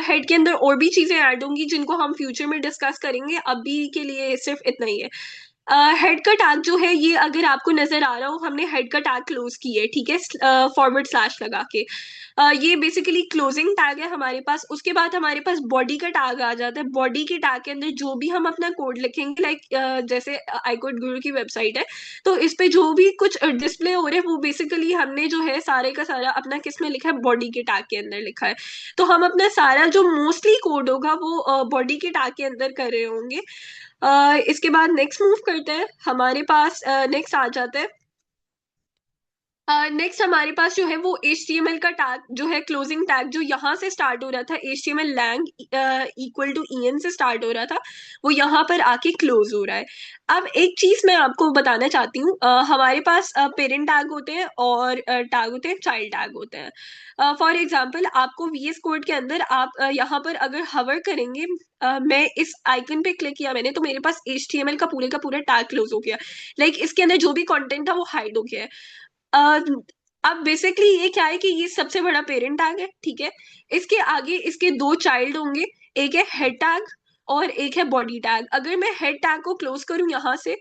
हेड के अंदर और भी चीजें ऐड होंगी जिनको हम फ्यूचर में डिस्कस करेंगे। अभी के लिए सिर्फ इतना ही है। हेड का टैग जो है, ये अगर आपको नजर आ रहा हो, हमने हेड का टैग क्लोज की है, ठीक है, फॉरवर्ड स्लैश लगा के। ये बेसिकली क्लोजिंग टैग है हमारे पास। उसके बाद हमारे पास बॉडी का टैग आ जाता है। बॉडी के टैग के अंदर जो भी हम अपना कोड लिखेंगे, लाइक जैसे आई कोड गुरु की वेबसाइट है, तो इस पे जो भी कुछ डिस्प्ले हो रहा है वो बेसिकली हमने जो है सारे का सारा अपना किस में लिखा है, बॉडी के टैग के अंदर लिखा है। तो हम अपना सारा जो मोस्टली कोड होगा वो बॉडी के टैग के अंदर कर रहे होंगे। इसके बाद नेक्स्ट मूव करते हैं। हमारे पास नेक्स्ट आ जाता है। नेक्स्ट हमारे पास जो है वो HTML का टैग जो है, क्लोजिंग टैग जो यहाँ से स्टार्ट हो रहा था, HTML lang equal to en से स्टार्ट हो रहा था, वो यहाँ पर आके क्लोज हो रहा है। अब एक चीज मैं आपको बताना चाहती हूँ। हमारे पास पेरेंट टैग होते हैं और टैग होते हैं, चाइल्ड टैग होते हैं। फॉर एग्जाम्पल, आपको VS कोड के अंदर आप यहाँ पर अगर हवर करेंगे, मैं इस आइकन पे क्लिक किया मैंने, तो मेरे पास HTML का पूरा टैग क्लोज हो गया। लाइक इसके अंदर जो भी कंटेंट था वो हाइड हो गया है। अ, अब बेसिकली ये क्या है कि ये सबसे बड़ा पेरेंट टैग है, ठीक है। इसके आगे इसके दो चाइल्ड होंगे, एक है हेड टैग और एक है बॉडी टैग। अगर मैं हेड टैग को क्लोज करूं यहाँ से,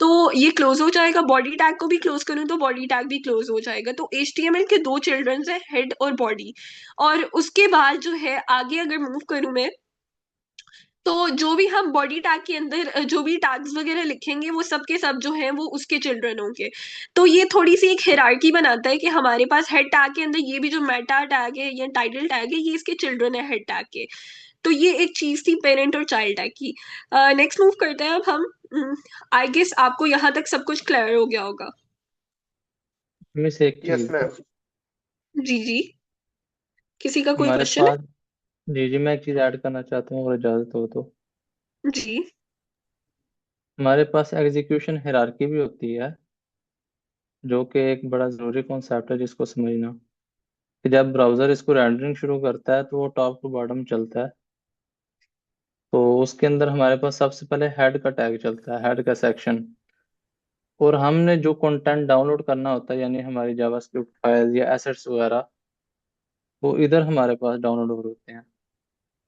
तो ये क्लोज हो जाएगा। बॉडी टैग को भी क्लोज करूं तो बॉडी टैग भी क्लोज हो जाएगा। तो HTML के दो चिल्ड्रंस है, हेड और बॉडी। और उसके बाद जो है आगे अगर मूव करूं मैं, तो जो भी हम बॉडी टैग के अंदर जो भी टैग्स वगैरह लिखेंगे वो सब के सब जो है वो उसके चिल्ड्रन होंगे। तो ये थोड़ी सी एक हायरार्की बनाता है कि हमारे पास हेड टैग के अंदर ये भी जो मेटा टैग है या टाइटल टैग है, ये इसके चिल्ड्रन है हेड टैग के। तो ये एक चीज थी पेरेंट और चाइल्ड टैग की। नेक्स्ट मूव करते हैं अब हम। आई गेस आपको यहाँ तक सब कुछ क्लियर हो गया होगा। इनमें से एक यस चीज मैम। जी जी, किसी का कोई हमारे क्वेश्चन है? पास, जी जी, मैं एक चीज ऐड करना चाहता हूँ अगर इजाजत हो तो। जी हमारे पास एग्जीक्यूशन हायरार्की भी होती है, जो कि एक बड़ा जरूरी कॉन्सेप्ट है जिसको समझना। कि जब ब्राउजर इसको रेंडरिंग शुरू करता है तो वो टॉप टू बॉटम चलता है। तो उसके अंदर हमारे पास सबसे पहले हेड का टैग चलता है, हेड का सेक्शन। और हमने जो कंटेंट डाउनलोड करना होता है, यानी हमारी जावास्क्रिप्ट फाइल या एसेट्स वगैरह, वो इधर हमारे पास डाउनलोड हो रहे होते हैं।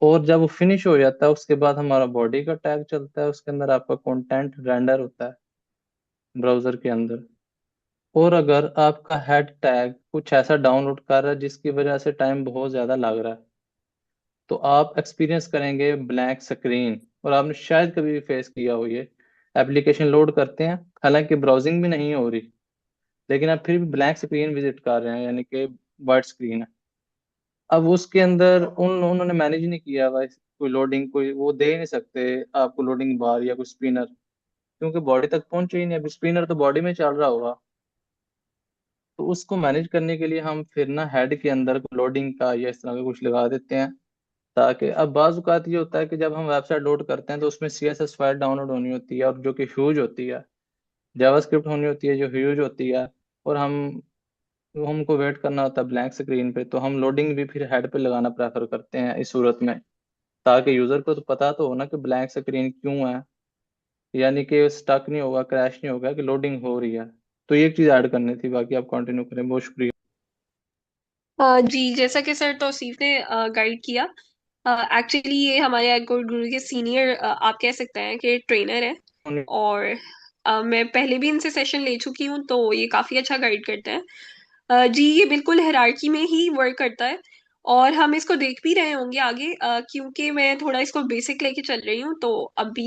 और जब वो फिनिश हो जाता है उसके बाद हमारा बॉडी का टैग चलता है, उसके अंदर आपका कंटेंट रेंडर होता है ब्राउजर के अंदर। और अगर आपका हेड टैग कुछ ऐसा डाउनलोड कर रहा है जिसकी वजह से टाइम बहुत ज़्यादा लग रहा है, तो आप एक्सपीरियंस करेंगे ब्लैंक स्क्रीन। और आपने शायद कभी भी फेस किया हो ये। एप्लीकेशन लोड करते हैं, हालांकि ब्राउजिंग भी नहीं हो रही, लेकिन आप फिर भी ब्लैंक स्क्रीन विजिट कर रहे हैं, यानी कि वाइट स्क्रीन है। अब उसके अंदर उन्होंने मैनेज नहीं किया हुआ कोई लोडिंग, कोई वो दे ही नहीं सकते आपको लोडिंग बार या कोई स्पिनर, क्योंकि बॉडी तक पहुंचे ही नहीं। अब स्पिनर तो बॉडी में चल रहा होगा। तो उसको मैनेज करने के लिए हम फिर ना हेड के अंदर लोडिंग का या इस तरह का कुछ लगा देते हैं, ताकि अब बाज औकात ये होता है कि जब हम वेबसाइट लोड करते हैं तो उसमें CSS फाइल डाउनलोड होनी होती है, और जो कि ह्यूज होती है। जावास्क्रिप्ट होनी होती है जो ह्यूज होती है। और हमको वेट करना होता है ब्लैंक स्क्रीन पे, तो हम लोडिंग भी फिर हेड पे लगाना प्रेफर करते हैं इस सूरत में, ताकि यूजर को तो पता तो हो ना कि ब्लैंक स्क्रीन क्यों है, यानी कि स्टक नहीं होगा, क्रैश नहीं होगा, कि लोडिंग हो रही है। तो ये एक चीज ऐड करनी थी, बाकी आप कंटिन्यू करें, बहुत शुक्रिया। जी, जैसा कि सर तौसीफ ने गाइड किया, एक्चुअली ये हमारे एडकोड गुरु के सीनियर आप कह सकते हैं कि ट्रेनर है। और मैं पहले भी इनसे सेशन ले चुकी हूँ, तो ये काफ़ी अच्छा गाइड करते हैं। जी, ये बिल्कुल हायरार्की में ही वर्क करता है। और हम इसको देख भी रहे होंगे आगे, क्योंकि मैं थोड़ा इसको बेसिक लेके चल रही हूँ, तो अभी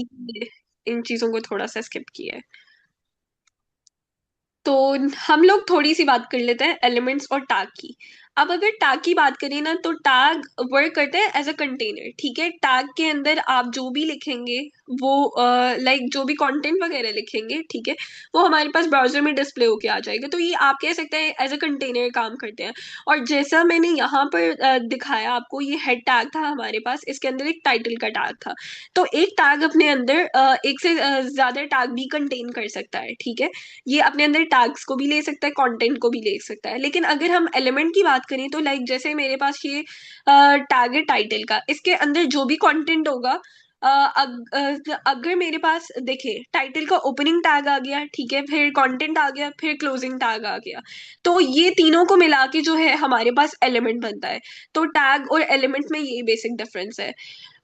इन चीज़ों को थोड़ा सा स्किप किया है। तो हम लोग थोड़ी सी बात कर लेते हैं एलिमेंट्स और टैग की। अब अगर टैग की बात करें ना, तो टैग वर्क करते हैं एज अ कंटेनर, ठीक है। टैग के अंदर आप जो भी लिखेंगे वो लाइक जो भी कंटेंट वगैरह लिखेंगे, ठीक है, वो हमारे पास ब्राउजर में डिस्प्ले होके आ जाएगा। तो ये आप कह सकते हैं एज अ कंटेनर काम करते हैं। और जैसा मैंने यहाँ पर दिखाया आपको, ये हेड टैग था हमारे पास, इसके अंदर एक टाइटल का टैग था। तो एक टैग अपने अंदर एक से ज्यादा टैग भी कंटेन कर सकता है, ठीक है। ये अपने अंदर टैग्स को भी ले सकता है, कंटेंट को भी ले सकता है। लेकिन अगर हम एलिमेंट की बात करें, तो लाइक जैसे मेरे पास ये टैग है टाइटल का, इसके अंदर जो भी कंटेंट होगा, अगर मेरे पास देखिए टाइटल का ओपनिंग टैग आ गया, ठीक है, फिर कंटेंट आ गया, फिर क्लोजिंग टैग आ गया, तो ये तीनों को मिला के जो है हमारे पास एलिमेंट बनता है। तो टैग और एलिमेंट में ये बेसिक डिफरेंस है।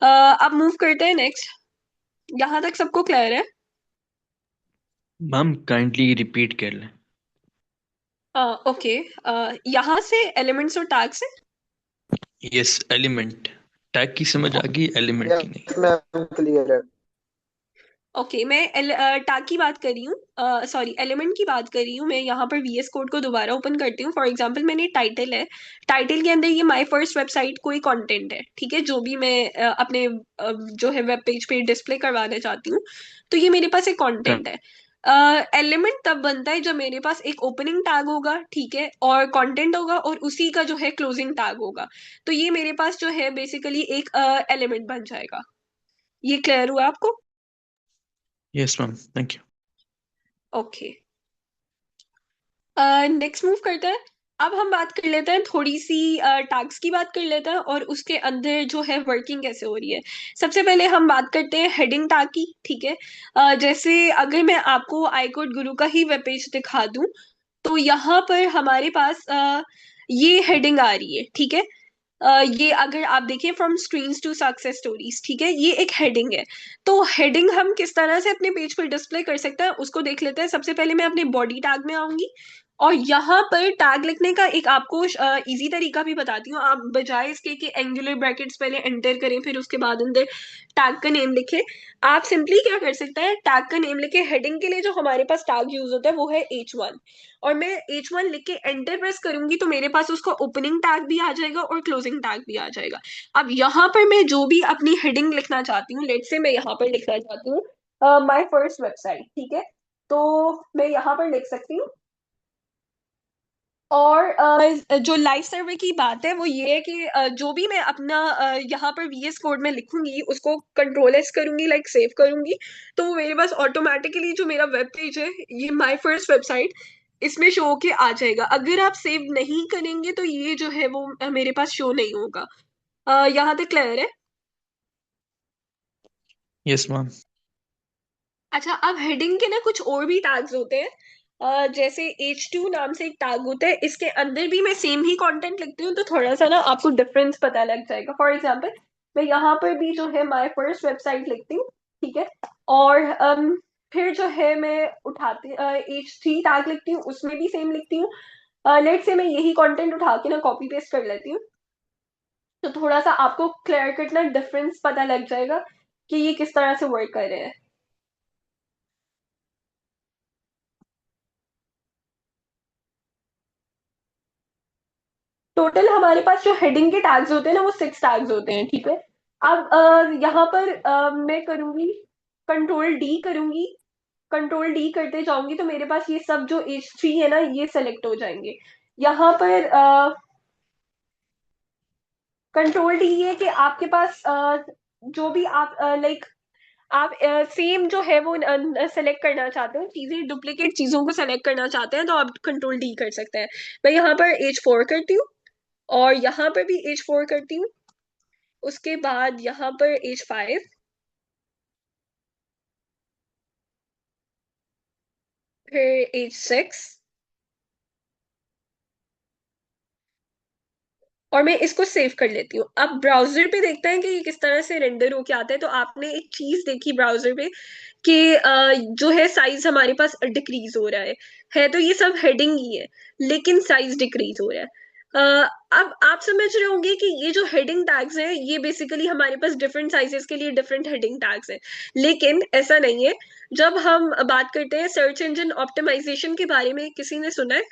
अब मूव करते हैं नेक्स्ट। यहाँ तक सबको क्लियर है? मैम काइंडली रिपीट कर लें। ओके। यहाँ से एलिमेंट्स और टैग्स है। Yes, element. टैग की समझ आ गई, एलिमेंट की नहीं। यस मैम, क्लियर है। ओके, मैं टैग की बात कर रही हूँ, सॉरी एलिमेंट की बात कर रही हूँ। मैं यहाँ पर वीएस कोड को दोबारा ओपन करती हूँ। फॉर एग्जांपल मैंने टाइटल है, टाइटल के अंदर ये माय फर्स्ट वेबसाइट कोई कंटेंट है, ठीक है, जो भी मैं अपने जो है वेब पेज पे डिस्प्ले करवाना चाहती हूँ, तो ये मेरे पास एक कंटेंट है। एलिमेंट तब बनता है जब मेरे पास एक ओपनिंग टैग होगा, ठीक है, और कंटेंट होगा, और उसी का जो है क्लोजिंग टैग होगा। तो ये मेरे पास जो है बेसिकली एक एलिमेंट बन जाएगा। ये क्लियर हुआ आपको? Yes ma'am, thank you. Okay, next move करते हैं। अब हम बात कर लेते हैं थोड़ी सी टैग्स की बात कर लेते हैं, और उसके अंदर जो है वर्किंग कैसे हो रही है। सबसे पहले हम बात करते हैं हेडिंग टैग की, ठीक है। जैसे अगर मैं आपको आई कोड गुरु का ही वेब पेज दिखा दूं, तो यहाँ पर हमारे पास ये हेडिंग आ रही है, ठीक है। ये अगर आप देखें from screens to success stories, ठीक है, ये एक हेडिंग है। तो हेडिंग हम किस तरह से अपने पेज पर डिस्प्ले कर सकते हैं उसको देख लेते हैं। सबसे पहले मैं अपने बॉडी टैग में आऊंगी, और यहाँ पर टैग लिखने का एक आपको इजी तरीका भी बताती हूँ। आप बजाय इसके कि एंगुलर ब्रैकेट्स पहले एंटर करें फिर उसके बाद अंदर टैग का नेम लिखें, आप सिंपली क्या कर सकते हैं, टैग का नेम लिखे। हेडिंग के लिए जो हमारे पास टैग यूज होता है वो है H1, और मैं H1 लिख के एंटर प्रेस करूंगी तो मेरे पास उसका ओपनिंग टैग भी आ जाएगा और क्लोजिंग टैग भी आ जाएगा। अब यहाँ पर मैं जो भी अपनी हेडिंग लिखना चाहती हूँ, लेट से मैं यहाँ पर लिखना चाहती हूँ माय फर्स्ट वेबसाइट, ठीक है, तो मैं यहाँ पर लिख सकती हूँ। और जो लाइव सर्वे की बात है वो ये है कि जो भी मैं अपना यहाँ पर वीएस कोड में लिखूंगी उसको कंट्रोल एस करूंगी, लाइक सेव करूंगी, तो वो मेरे पास ऑटोमेटिकली जो मेरा वेब पेज है, ये माय फर्स्ट वेबसाइट, इसमें शो के आ जाएगा। अगर आप सेव नहीं करेंगे तो ये जो है वो मेरे पास शो नहीं होगा। यहाँ तक क्लियर है? Yes ma'am. अच्छा, अब हेडिंग के ना कुछ और भी टैग्स होते हैं। जैसे H2 नाम से एक टैग होता है, इसके अंदर भी मैं सेम ही कंटेंट लिखती हूँ, तो थोड़ा सा ना आपको डिफरेंस पता लग जाएगा। फॉर एग्जांपल मैं यहाँ पर भी जो है माय फर्स्ट वेबसाइट लिखती हूँ, ठीक है, और फिर जो है मैं उठाती H3 टैग लिखती हूँ, उसमें भी सेम लिखती हूँ। लेट से मैं यही कंटेंट उठा के ना कॉपी पेस्ट कर लेती हूँ, तो थोड़ा सा आपको क्लियर कट ना डिफरेंस पता लग जाएगा कि ये किस तरह से वर्क कर रहे हैं। टोटल हमारे पास जो हेडिंग के टैग्स होते हैं ना वो 6 टैग्स होते हैं, ठीक है। अब यहाँ पर मैं करूंगी कंट्रोल D करूंगी, कंट्रोल D करते जाऊंगी तो मेरे पास ये सब जो H3 है ना ये सेलेक्ट हो जाएंगे। यहाँ पर कंट्रोल D ये है कि आपके पास जो भी आप लाइक आप सेम जो है वो सेलेक्ट करना चाहते हो, चीजें डुप्लीकेट चीजों को सेलेक्ट करना चाहते हैं, तो आप कंट्रोल D कर सकते हैं। मैं यहाँ पर H4 करती हूँ, और यहाँ पर भी H4 करती हूँ, उसके बाद यहाँ पर H5, फिर H6, और मैं इसको सेव कर लेती हूँ। अब ब्राउजर पे देखते हैं कि ये किस तरह से रेंडर होके आता है। तो आपने एक चीज देखी ब्राउजर पे कि जो है साइज हमारे पास डिक्रीज हो रहा है तो ये सब हेडिंग ही है, लेकिन साइज डिक्रीज हो रहा है। अब आप समझ रहे होंगे कि ये जो हेडिंग टैग्स हैं ये बेसिकली हमारे पास डिफरेंट साइजेस के लिए डिफरेंट हेडिंग टैग्स हैं, लेकिन ऐसा नहीं है। जब हम बात करते हैं सर्च इंजन ऑप्टिमाइजेशन के बारे में, किसी ने सुना है?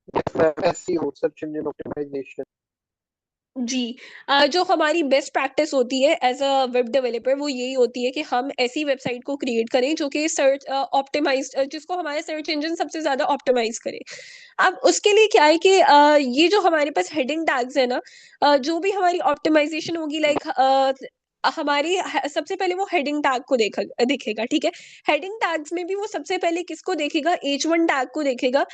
SEO, search engine optimisation. जी। जो हमारी बेस्ट प्रैक्टिस होती है एज अ वेब डेवलपर वो यही होती है कि हम ऐसी वेबसाइट को क्रिएट करें जो कि सर्च ऑप्टिमाइज, जिसको हमारे सर्च इंजन सबसे ज्यादा ऑप्टिमाइज करे। अब उसके लिए क्या है कि ये जो हमारे पास हेडिंग टैग्स है ना, जो भी हमारी ऑप्टिमाइजेशन होगी, लाइक हमारी सबसे पहले वो हेडिंग टैग को देखेगा, ठीक है। हेडिंग टैग्स में भी वो सबसे पहले किसको देखेगा, H1 टैग को देखेगा।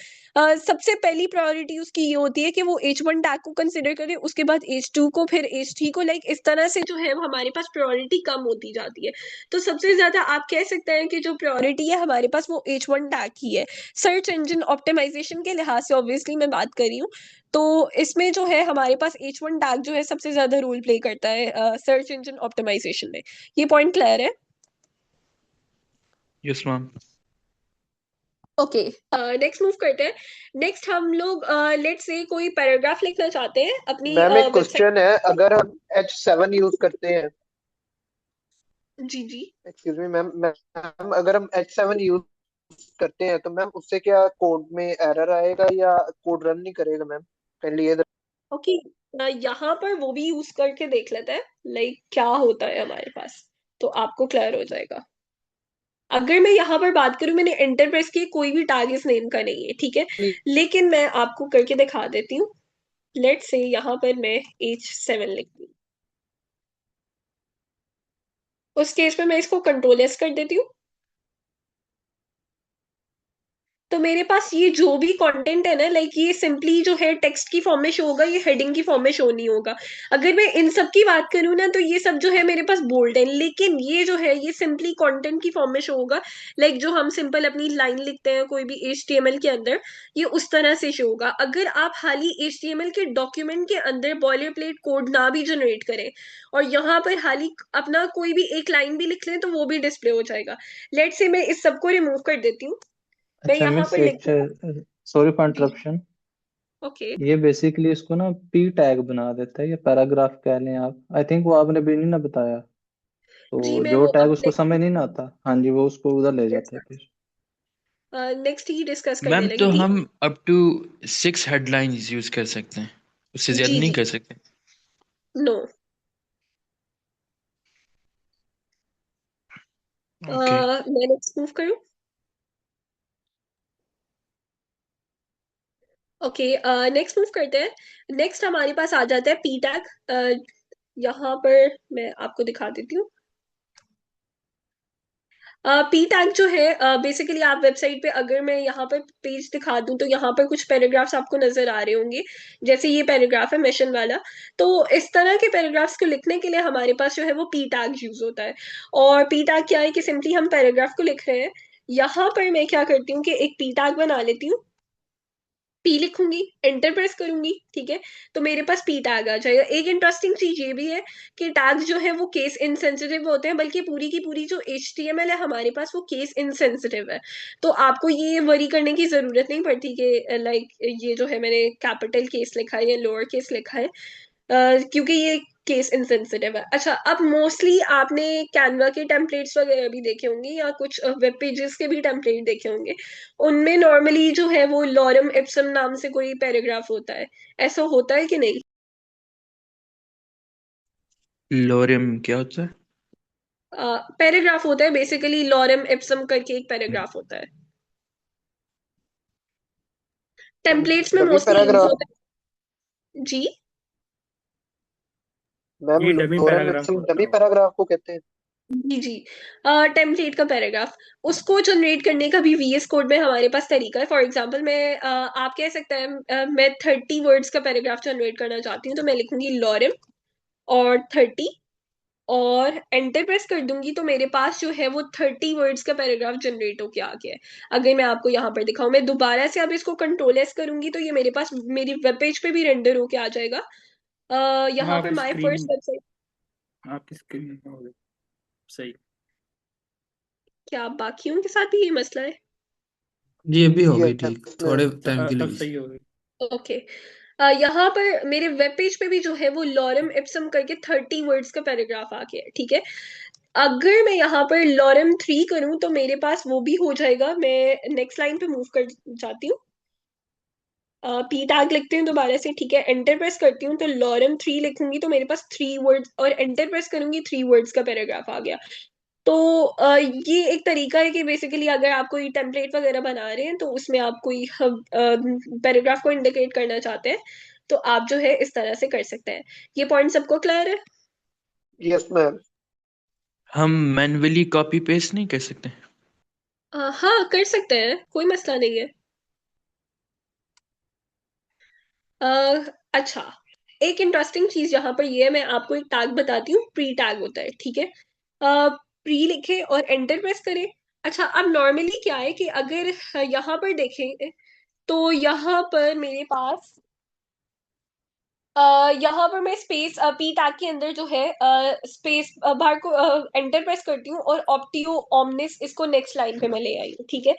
सबसे पहली प्रायोरिटी उसकी ये होती है कि वो H1 टैग को कंसिडर करे, उसके बाद H2 को, फिर H3 को, लाइक इस तरह से जो है वो हमारे पास प्रायोरिटी कम होती जाती है। तो सबसे ज्यादा आप कह सकते हैं कि जो प्रायोरिटी है हमारे पास वो H1 टैग की है। सर्च इंजन ऑप्टिमाइजेशन के लिहाज से ऑब्वियसली मैं बात कर रही हूँ, तो इसमें जो है हमारे पास H1 टैग जो है सबसे ज्यादा रोल प्ले करता है सर्च इंजन ऑप्टिमाइजेशन में। ये पॉइंट क्लियर है? Yes ma'am. Okay, next move करते हैं। नेक्स्ट हम लोग लेट्स से कोई पैराग्राफ लिखना चाहते हैं अपनी मैम एक वेबसाइट। क्वेश्चन है, अगर हम H7 यूज करते हैं, जी जी। एक्सक्यूज मी मैम, मैम अगर हम H7 यूज करते हैं तो मैम उससे क्या कोड में एरर आएगा या कोड रन नहीं करेगा मैम? काइंडली ये ओके, यहाँ पर वो भी यूज करके देख लेते हैं लाइक क्या होता है हमारे पास, तो आपको क्लियर हो जाएगा। अगर मैं यहाँ पर बात करूं, मैंने एंटर प्रेस किया, कोई भी टैग इस नेम का नहीं है, ठीक है। लेकिन मैं आपको करके दिखा देती हूँ। लेट्स से यहाँ पर मैं H7 लिखती हूँ, उस केस में मैं इसको कंट्रोल एस कर देती हूँ। तो मेरे पास ये जो भी कंटेंट है ना, लाइक ये सिंपली जो है टेक्स्ट की फॉर्म में शो होगा, ये हेडिंग की फॉर्म में शो नहीं होगा। अगर मैं इन सब की बात करूँ ना, तो ये सब जो है मेरे पास बोल्ड है, लेकिन ये जो है ये सिंपली कंटेंट की फॉर्म में शो होगा। लाइक जो हम सिंपल अपनी लाइन लिखते हैं कोई भी HTML के अंदर, ये उस तरह से शो होगा। अगर आप हाल ही HTML के डॉक्यूमेंट के अंदर बॉयलर प्लेट कोड ना भी जनरेट करें और यहाँ पर हाल ही अपना कोई भी एक लाइन भी लिख लें, तो वो भी डिस्प्ले हो जाएगा। लेट से मैं इस सबको रिमूव कर देती हूँ। मैं अच्छा यहाँ मिस, पर एक लिखती हूँ। Sorry for the interruption. Okay. ये बेसिकली इसको ना पी टैग बना देता है, ये पैराग्राफ कह लें आप। आई थिंक वो आपने भी नहीं ना बताया, जी तो मैं जो वो टैग अब उसको समझ नहीं ना आता, हाँ जी, वो उसको उधर ले जाता है फिर। नेक्स्ट ही डिस्कस करने मैम तो लगी थी। हम अप टू 6 हेडलाइंस यूज कर सकते हैं, उससे ज्यादा जी नहीं जी। कर सकते। नो। ओके। मैं नेक्स्ट मूव करूँ? ओके, नेक्स्ट मूव करते हैं। नेक्स्ट हमारे पास आ जाता है पी टैग। यहाँ पर मैं आपको दिखा देती हूँ। पी टैग जो है बेसिकली आप वेबसाइट पे, अगर मैं यहाँ पर पेज दिखा दूं तो यहाँ पर कुछ पैराग्राफ्स आपको नजर आ रहे होंगे। जैसे ये पैराग्राफ है मिशन वाला। तो इस तरह के पैराग्राफ्स को लिखने के लिए हमारे पास जो है वो पी टैग यूज होता है। और पी टैग क्या है कि सिंपली हम पैराग्राफ को लिख रहे हैं। यहाँ पर मैं क्या करती हूँ कि एक पी टैग बना लेती हूँ। पी लिखूंगी, एंटर प्रेस करूंगी, ठीक है। तो मेरे पास पी टैग आ जाएगा। एक इंटरेस्टिंग चीज ये भी है कि टैग्स जो है वो केस इनसेंसिटिव होते हैं, बल्कि पूरी की पूरी जो HTML है हमारे पास वो केस इनसेंसिटिव है। तो आपको ये वरी करने की जरूरत नहीं पड़ती कि लाइक ये जो है मैंने कैपिटल केस लिखा है या लोअर केस लिखा है, क्योंकि ये केस इंसेंसिटिव है। अच्छा, अब मोस्टली आपने कैनवा के टेम्पलेट्स वगैरह भी देखे होंगे या कुछ वेब पेजेस के भी टेम्पलेट देखे होंगे। उनमें नॉर्मली जो है वो लॉरम इप्सम नाम से कोई पैराग्राफ होता है। ऐसा होता है कि नहीं? लोरियम क्या होता है? पैराग्राफ होता है बेसिकली, लॉरम इप्सम करके एक पैराग्राफ होता है। टेम्पलेट्स में डमी मोस्टली यूज पैराग्राफ। होता है। जी मैम ये डमी लोरेम पैराग्राफ इप्सम होता डमी है। पैराग्राफ को कहते हैं। जी जी। टेम्पलेट का पैराग्राफ, उसको जनरेट करने का भी VS कोड में हमारे पास तरीका है। फॉर एग्जांपल मैं आप कह सकते हैं मैं 30 वर्ड्स का पैराग्राफ जनरेट करना चाहती हूँ, तो मैं लिखूंगी लॉरम और 30 और एंटर प्रेस कर दूंगी, तो मेरे पास जो है वो 30 वर्ड्स का पैराग्राफ जनरेट होके आ गया है। अगर मैं आपको यहाँ पर दिखाऊं, मैं दोबारा से अब इसको कंट्रोल एस करूंगी, तो ये मेरे पास मेरी वेब पेज पे भी रेंडर होके आ जाएगा। हम यहाँ पर आपकी माई स्क्रीन फर्स्ट वेबसाइट। आपकी स्क्रीन हो गई सही। क्या बाकियों के साथ भी ये मसला है? जी अभी हो गई ठीक, यस मैम। थोड़े टाइम के लिए अब भी। सही हो गई। ओके। यहाँ पर मेरे वेब पेज पे भी जो है वो लॉरम इप्सम करके 30 वर्ड्स का पैराग्राफ आ गया है, ठीक है। अगर मैं यहाँ पर लॉरम 3 करूं तो मेरे पास वो भी हो जाएगा। मैं नेक्स्ट लाइन पे मूव कर जाती हूँ। पी टैग लिखती हूँ दोबारा से, ठीक है, एंटर प्रेस करती हूँ तो लॉरम 3 लिखूंगी तो मेरे पास 3 वर्ड्स, और एंटर प्रेस करूंगी 3 वर्ड्स का पैराग्राफ आ गया। तो ये एक तरीका है कि बेसिकली अगर आप कोई टेम्पलेट वगैरह बना रहे हैं तो उसमें आप कोई पैराग्राफ को इंडिकेट करना चाहते हैं तो आप जो है इस तरह से कर सकते हैं। ये पॉइंट सबको क्लियर है? Yes ma'am. हम मैन्युअली कॉपी पेस्ट नहीं कर सकते? हाँ कर सकते हैं, कोई मसला नहीं है। अच्छा, एक इंटरेस्टिंग चीज यहाँ पर ये है, मैं आपको एक टैग बताती हूँ, प्री टैग होता है, ठीक है। प्री लिखे और एंटर प्रेस करें। अच्छा, अब नॉर्मली क्या है कि अगर यहाँ पर देखें तो यहाँ पर मेरे पास यहाँ पर मैं स्पेस पी टैग के अंदर जो है स्पेस बाहर को एंटर प्रेस करती हूँ और ऑप्टियो ओमनिस इसको नेक्स्ट लाइन पे मैं ले आई हूँ, ठीक है।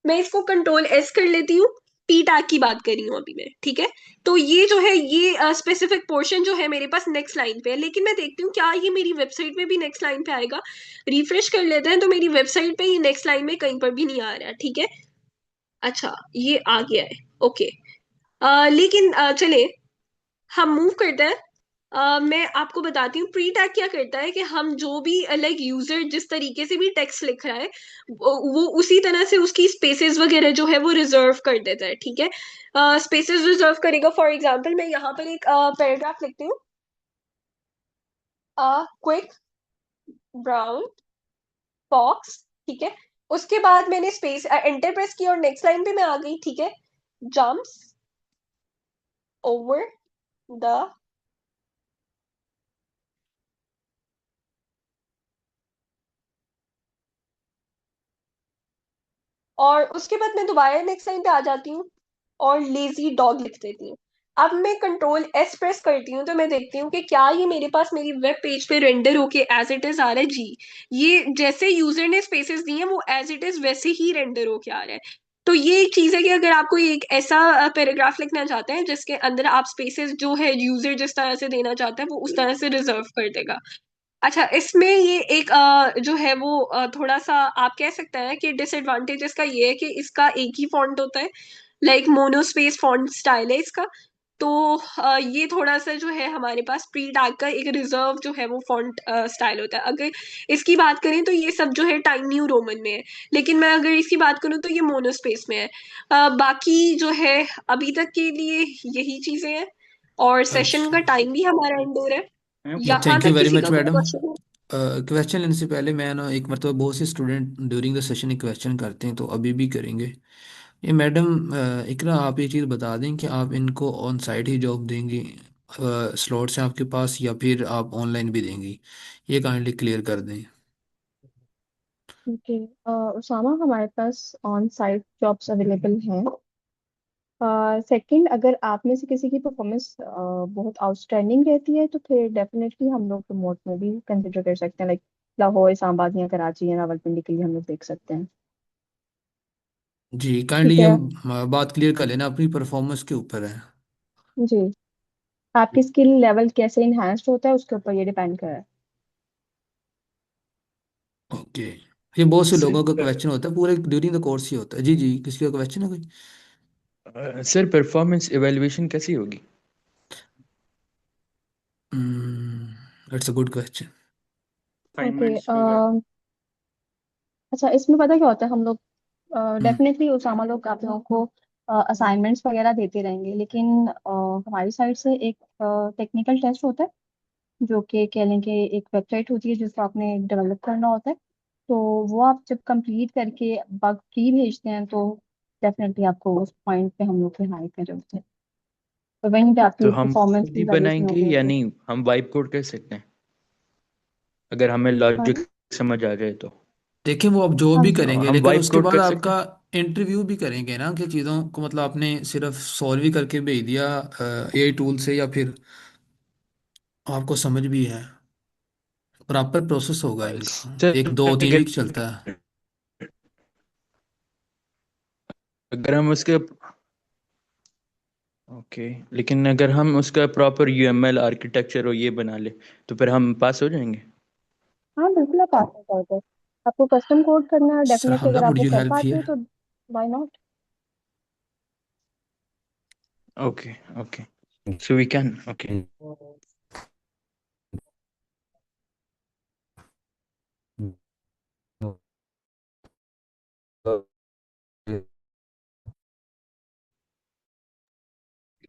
मैं इसको कंट्रोल एस कर लेती हूँ। पी टैग की बात कर रही हूँ अभी मैं, ठीक है। तो ये जो है ये स्पेसिफिक पोर्शन जो है मेरे पास नेक्स्ट लाइन पे है, लेकिन मैं देखती हूँ क्या ये मेरी वेबसाइट पे भी नेक्स्ट लाइन पे आएगा। रिफ्रेश कर लेते हैं तो मेरी वेबसाइट पे ये नेक्स्ट लाइन में कहीं पर भी नहीं आ रहा है, ठीक है। अच्छा, ये आ गया है, ओके। लेकिन चले हम मूव करते हैं। मैं आपको बताती हूँ प्री टैग क्या करता है कि हम जो भी लाइक यूजर जिस तरीके से भी टेक्स्ट लिख रहा है वो उसी तरह से उसकी स्पेसेस वगैरह जो है वो रिजर्व कर देता है, ठीक है। स्पेसेस रिजर्व करेगा। फॉर एग्जांपल मैं यहाँ पर एक पैराग्राफ लिखती हूँ, क्विक ब्राउन फॉक्स, ठीक है। उसके बाद मैंने स्पेस एंटर प्रेस किया और नेक्स्ट लाइन पे मैं आ गई, ठीक है। जम्प्स ओवर द और उसके बाद मैं दोबारा नेक्स्ट लाइन पे आ जाती हूँ और लेजी डॉग लिख देती हूँ। अब मैं कंट्रोल एस प्रेस करती हूँ तो मैं देखती हूँ कि क्या ये मेरे पास मेरी वेब पेज पे रेंडर होके एज इट इज आ रहा है। जी, ये जैसे यूजर ने स्पेसेस दी हैं वो एज इट इज वैसे ही रेंडर होके आ रहा है। तो ये एक चीज है कि अगर आपको एक ऐसा पैराग्राफ लिखना चाहते हैं जिसके अंदर आप स्पेसेस जो है यूजर जिस तरह से देना चाहता है वो उस तरह से रिजर्व कर देगा। अच्छा, इसमें ये एक जो है वो थोड़ा सा आप कह सकते हैं कि डिसएडवांटेज इसका ये है कि इसका एक ही फॉन्ट होता है, लाइक मोनोस्पेस फॉन्ट स्टाइल है इसका। तो ये थोड़ा सा जो है हमारे पास प्री टैग का एक रिजर्व जो है वो फॉन्ट स्टाइल होता है। अगर इसकी बात करें तो ये सब जो है टाइम न्यू रोमन में है, लेकिन मैं अगर इसकी बात करूँ तो ये मोनोस्पेस में है। बाकी जो है अभी तक के लिए यही चीजें हैं और सेशन अच्छा, का टाइम भी हमारा एंड हो रहा है। या यहाँ थैंक यू तक वेरी किसी मच का कोई मैडम। क्वेश्चन है? क्वेश्चन लेने से पहले मैं ना एक मरतबा बहुत से स्टूडेंट ड्यूरिंग द सेशन एक क्वेश्चन करते हैं, तो अभी भी करेंगे। ये मैडम, एक ना आप ये चीज़ बता दें कि आप इनको ऑन साइट ही जॉब देंगी, स्लॉट्स हैं आपके पास, या फिर आप ऑनलाइन भी देंगी, ये काइंडली क्लियर कर दें। ओके, उसामा, हमारे pass on site jobs available हैं। सेकंड, अगर आप में से किसी की परफॉर्मेंस बहुत आउटस्टैंडिंग रहती है तो फिर डेफिनेटली हम लोग रिमोट में भी कंसिडर कर सकते हैं, लाइक लाहौर, इस्लामाबाद या कराची या रावलपिंडी के लिए हम लोग देख सकते हैं। जी, काइंडली ठीक ये है। बात क्लियर कर लेना, अपनी परफॉर्मेंस के ऊपर है। जी, आपकी स्किल लेवल कैसे इन्हांस्ड होता है उसके ऊपर ये डिपेंड कर रहा है। ओके। ये बहुत से सर लोगों का क्वेश्चन होता है, पूरे ड्यूरिंग द कोर्स ही होता है। जी जी, किसी का क्वेश्चन है कोई? सर परफॉर्मेंस एवेल्युएशन कैसी होगी? It's a good question. Okay, assignments वगैरह। अच्छा, इसमें पता क्या होता है, हम लोग हम्म। डेफिनेटली उसामा लोग आप लोगों को असाइनमेंट्स वगैरह देते रहेंगे, लेकिन हमारी साइड से एक टेक्निकल टेस्ट होता है जो कि कह लें कि एक वेबसाइट होती है जिसको आपने डेवलप करना होता है। तो वो आप जब कंप्लीट करके बग फ्री भेजते हैं तो डेफिनेटली आपको उस पॉइंट पे हम लोग की हाई कर होते हैं, तो वहीं पे तो आपकी हम परफॉर्मेंस खुद की ही वैल्यूशन बनाएंगे होगी या होगी। नहीं, हम वाइप कोड कर सकते हैं अगर हमें लॉजिक हाँ। समझ आ जाए तो? देखिए, वो आप जो हाँ भी जी। करेंगे, हम लेकिन वाइप उसके कोड बाद कर सकते आपका हैं? इंटरव्यू भी करेंगे ना, कि चीज़ों को मतलब आपने सिर्फ सॉल्व ही करके भेज दिया एआई टूल से, या फिर आपको समझ भी है। प्रॉपर प्रोसेस होगा इनका, सर एक दो तीन अगर वीक चलता है। अगर हम उसके ओके, लेकिन अगर हम उसका प्रॉपर यूएमएल आर्किटेक्चर और ये बना ले तो फिर हम पास हो जाएंगे? हाँ बिल्कुल, आप आ सकते हो। आपको कस्टम कोड करना है, सर डेफिनेटली हमला अगर आप वुड वो यू कर हेल्प पाते हो हियर? तो why not. Okay, okay. So we can, okay.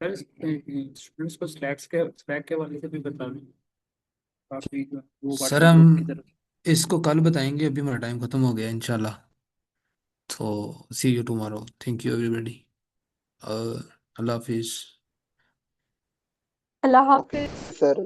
Sir students को स्लैक के हवाले से भी बता दें, काफी वो सर व्हाट्सएप हम ग्रुप की तरफ। इसको कल बताएंगे, अभी हमारा टाइम खत्म हो गया इंशाल्लाह। तो see you tomorrow, thank you everybody, अल्लाह हाफिज। अल्लाह हाफिज। सर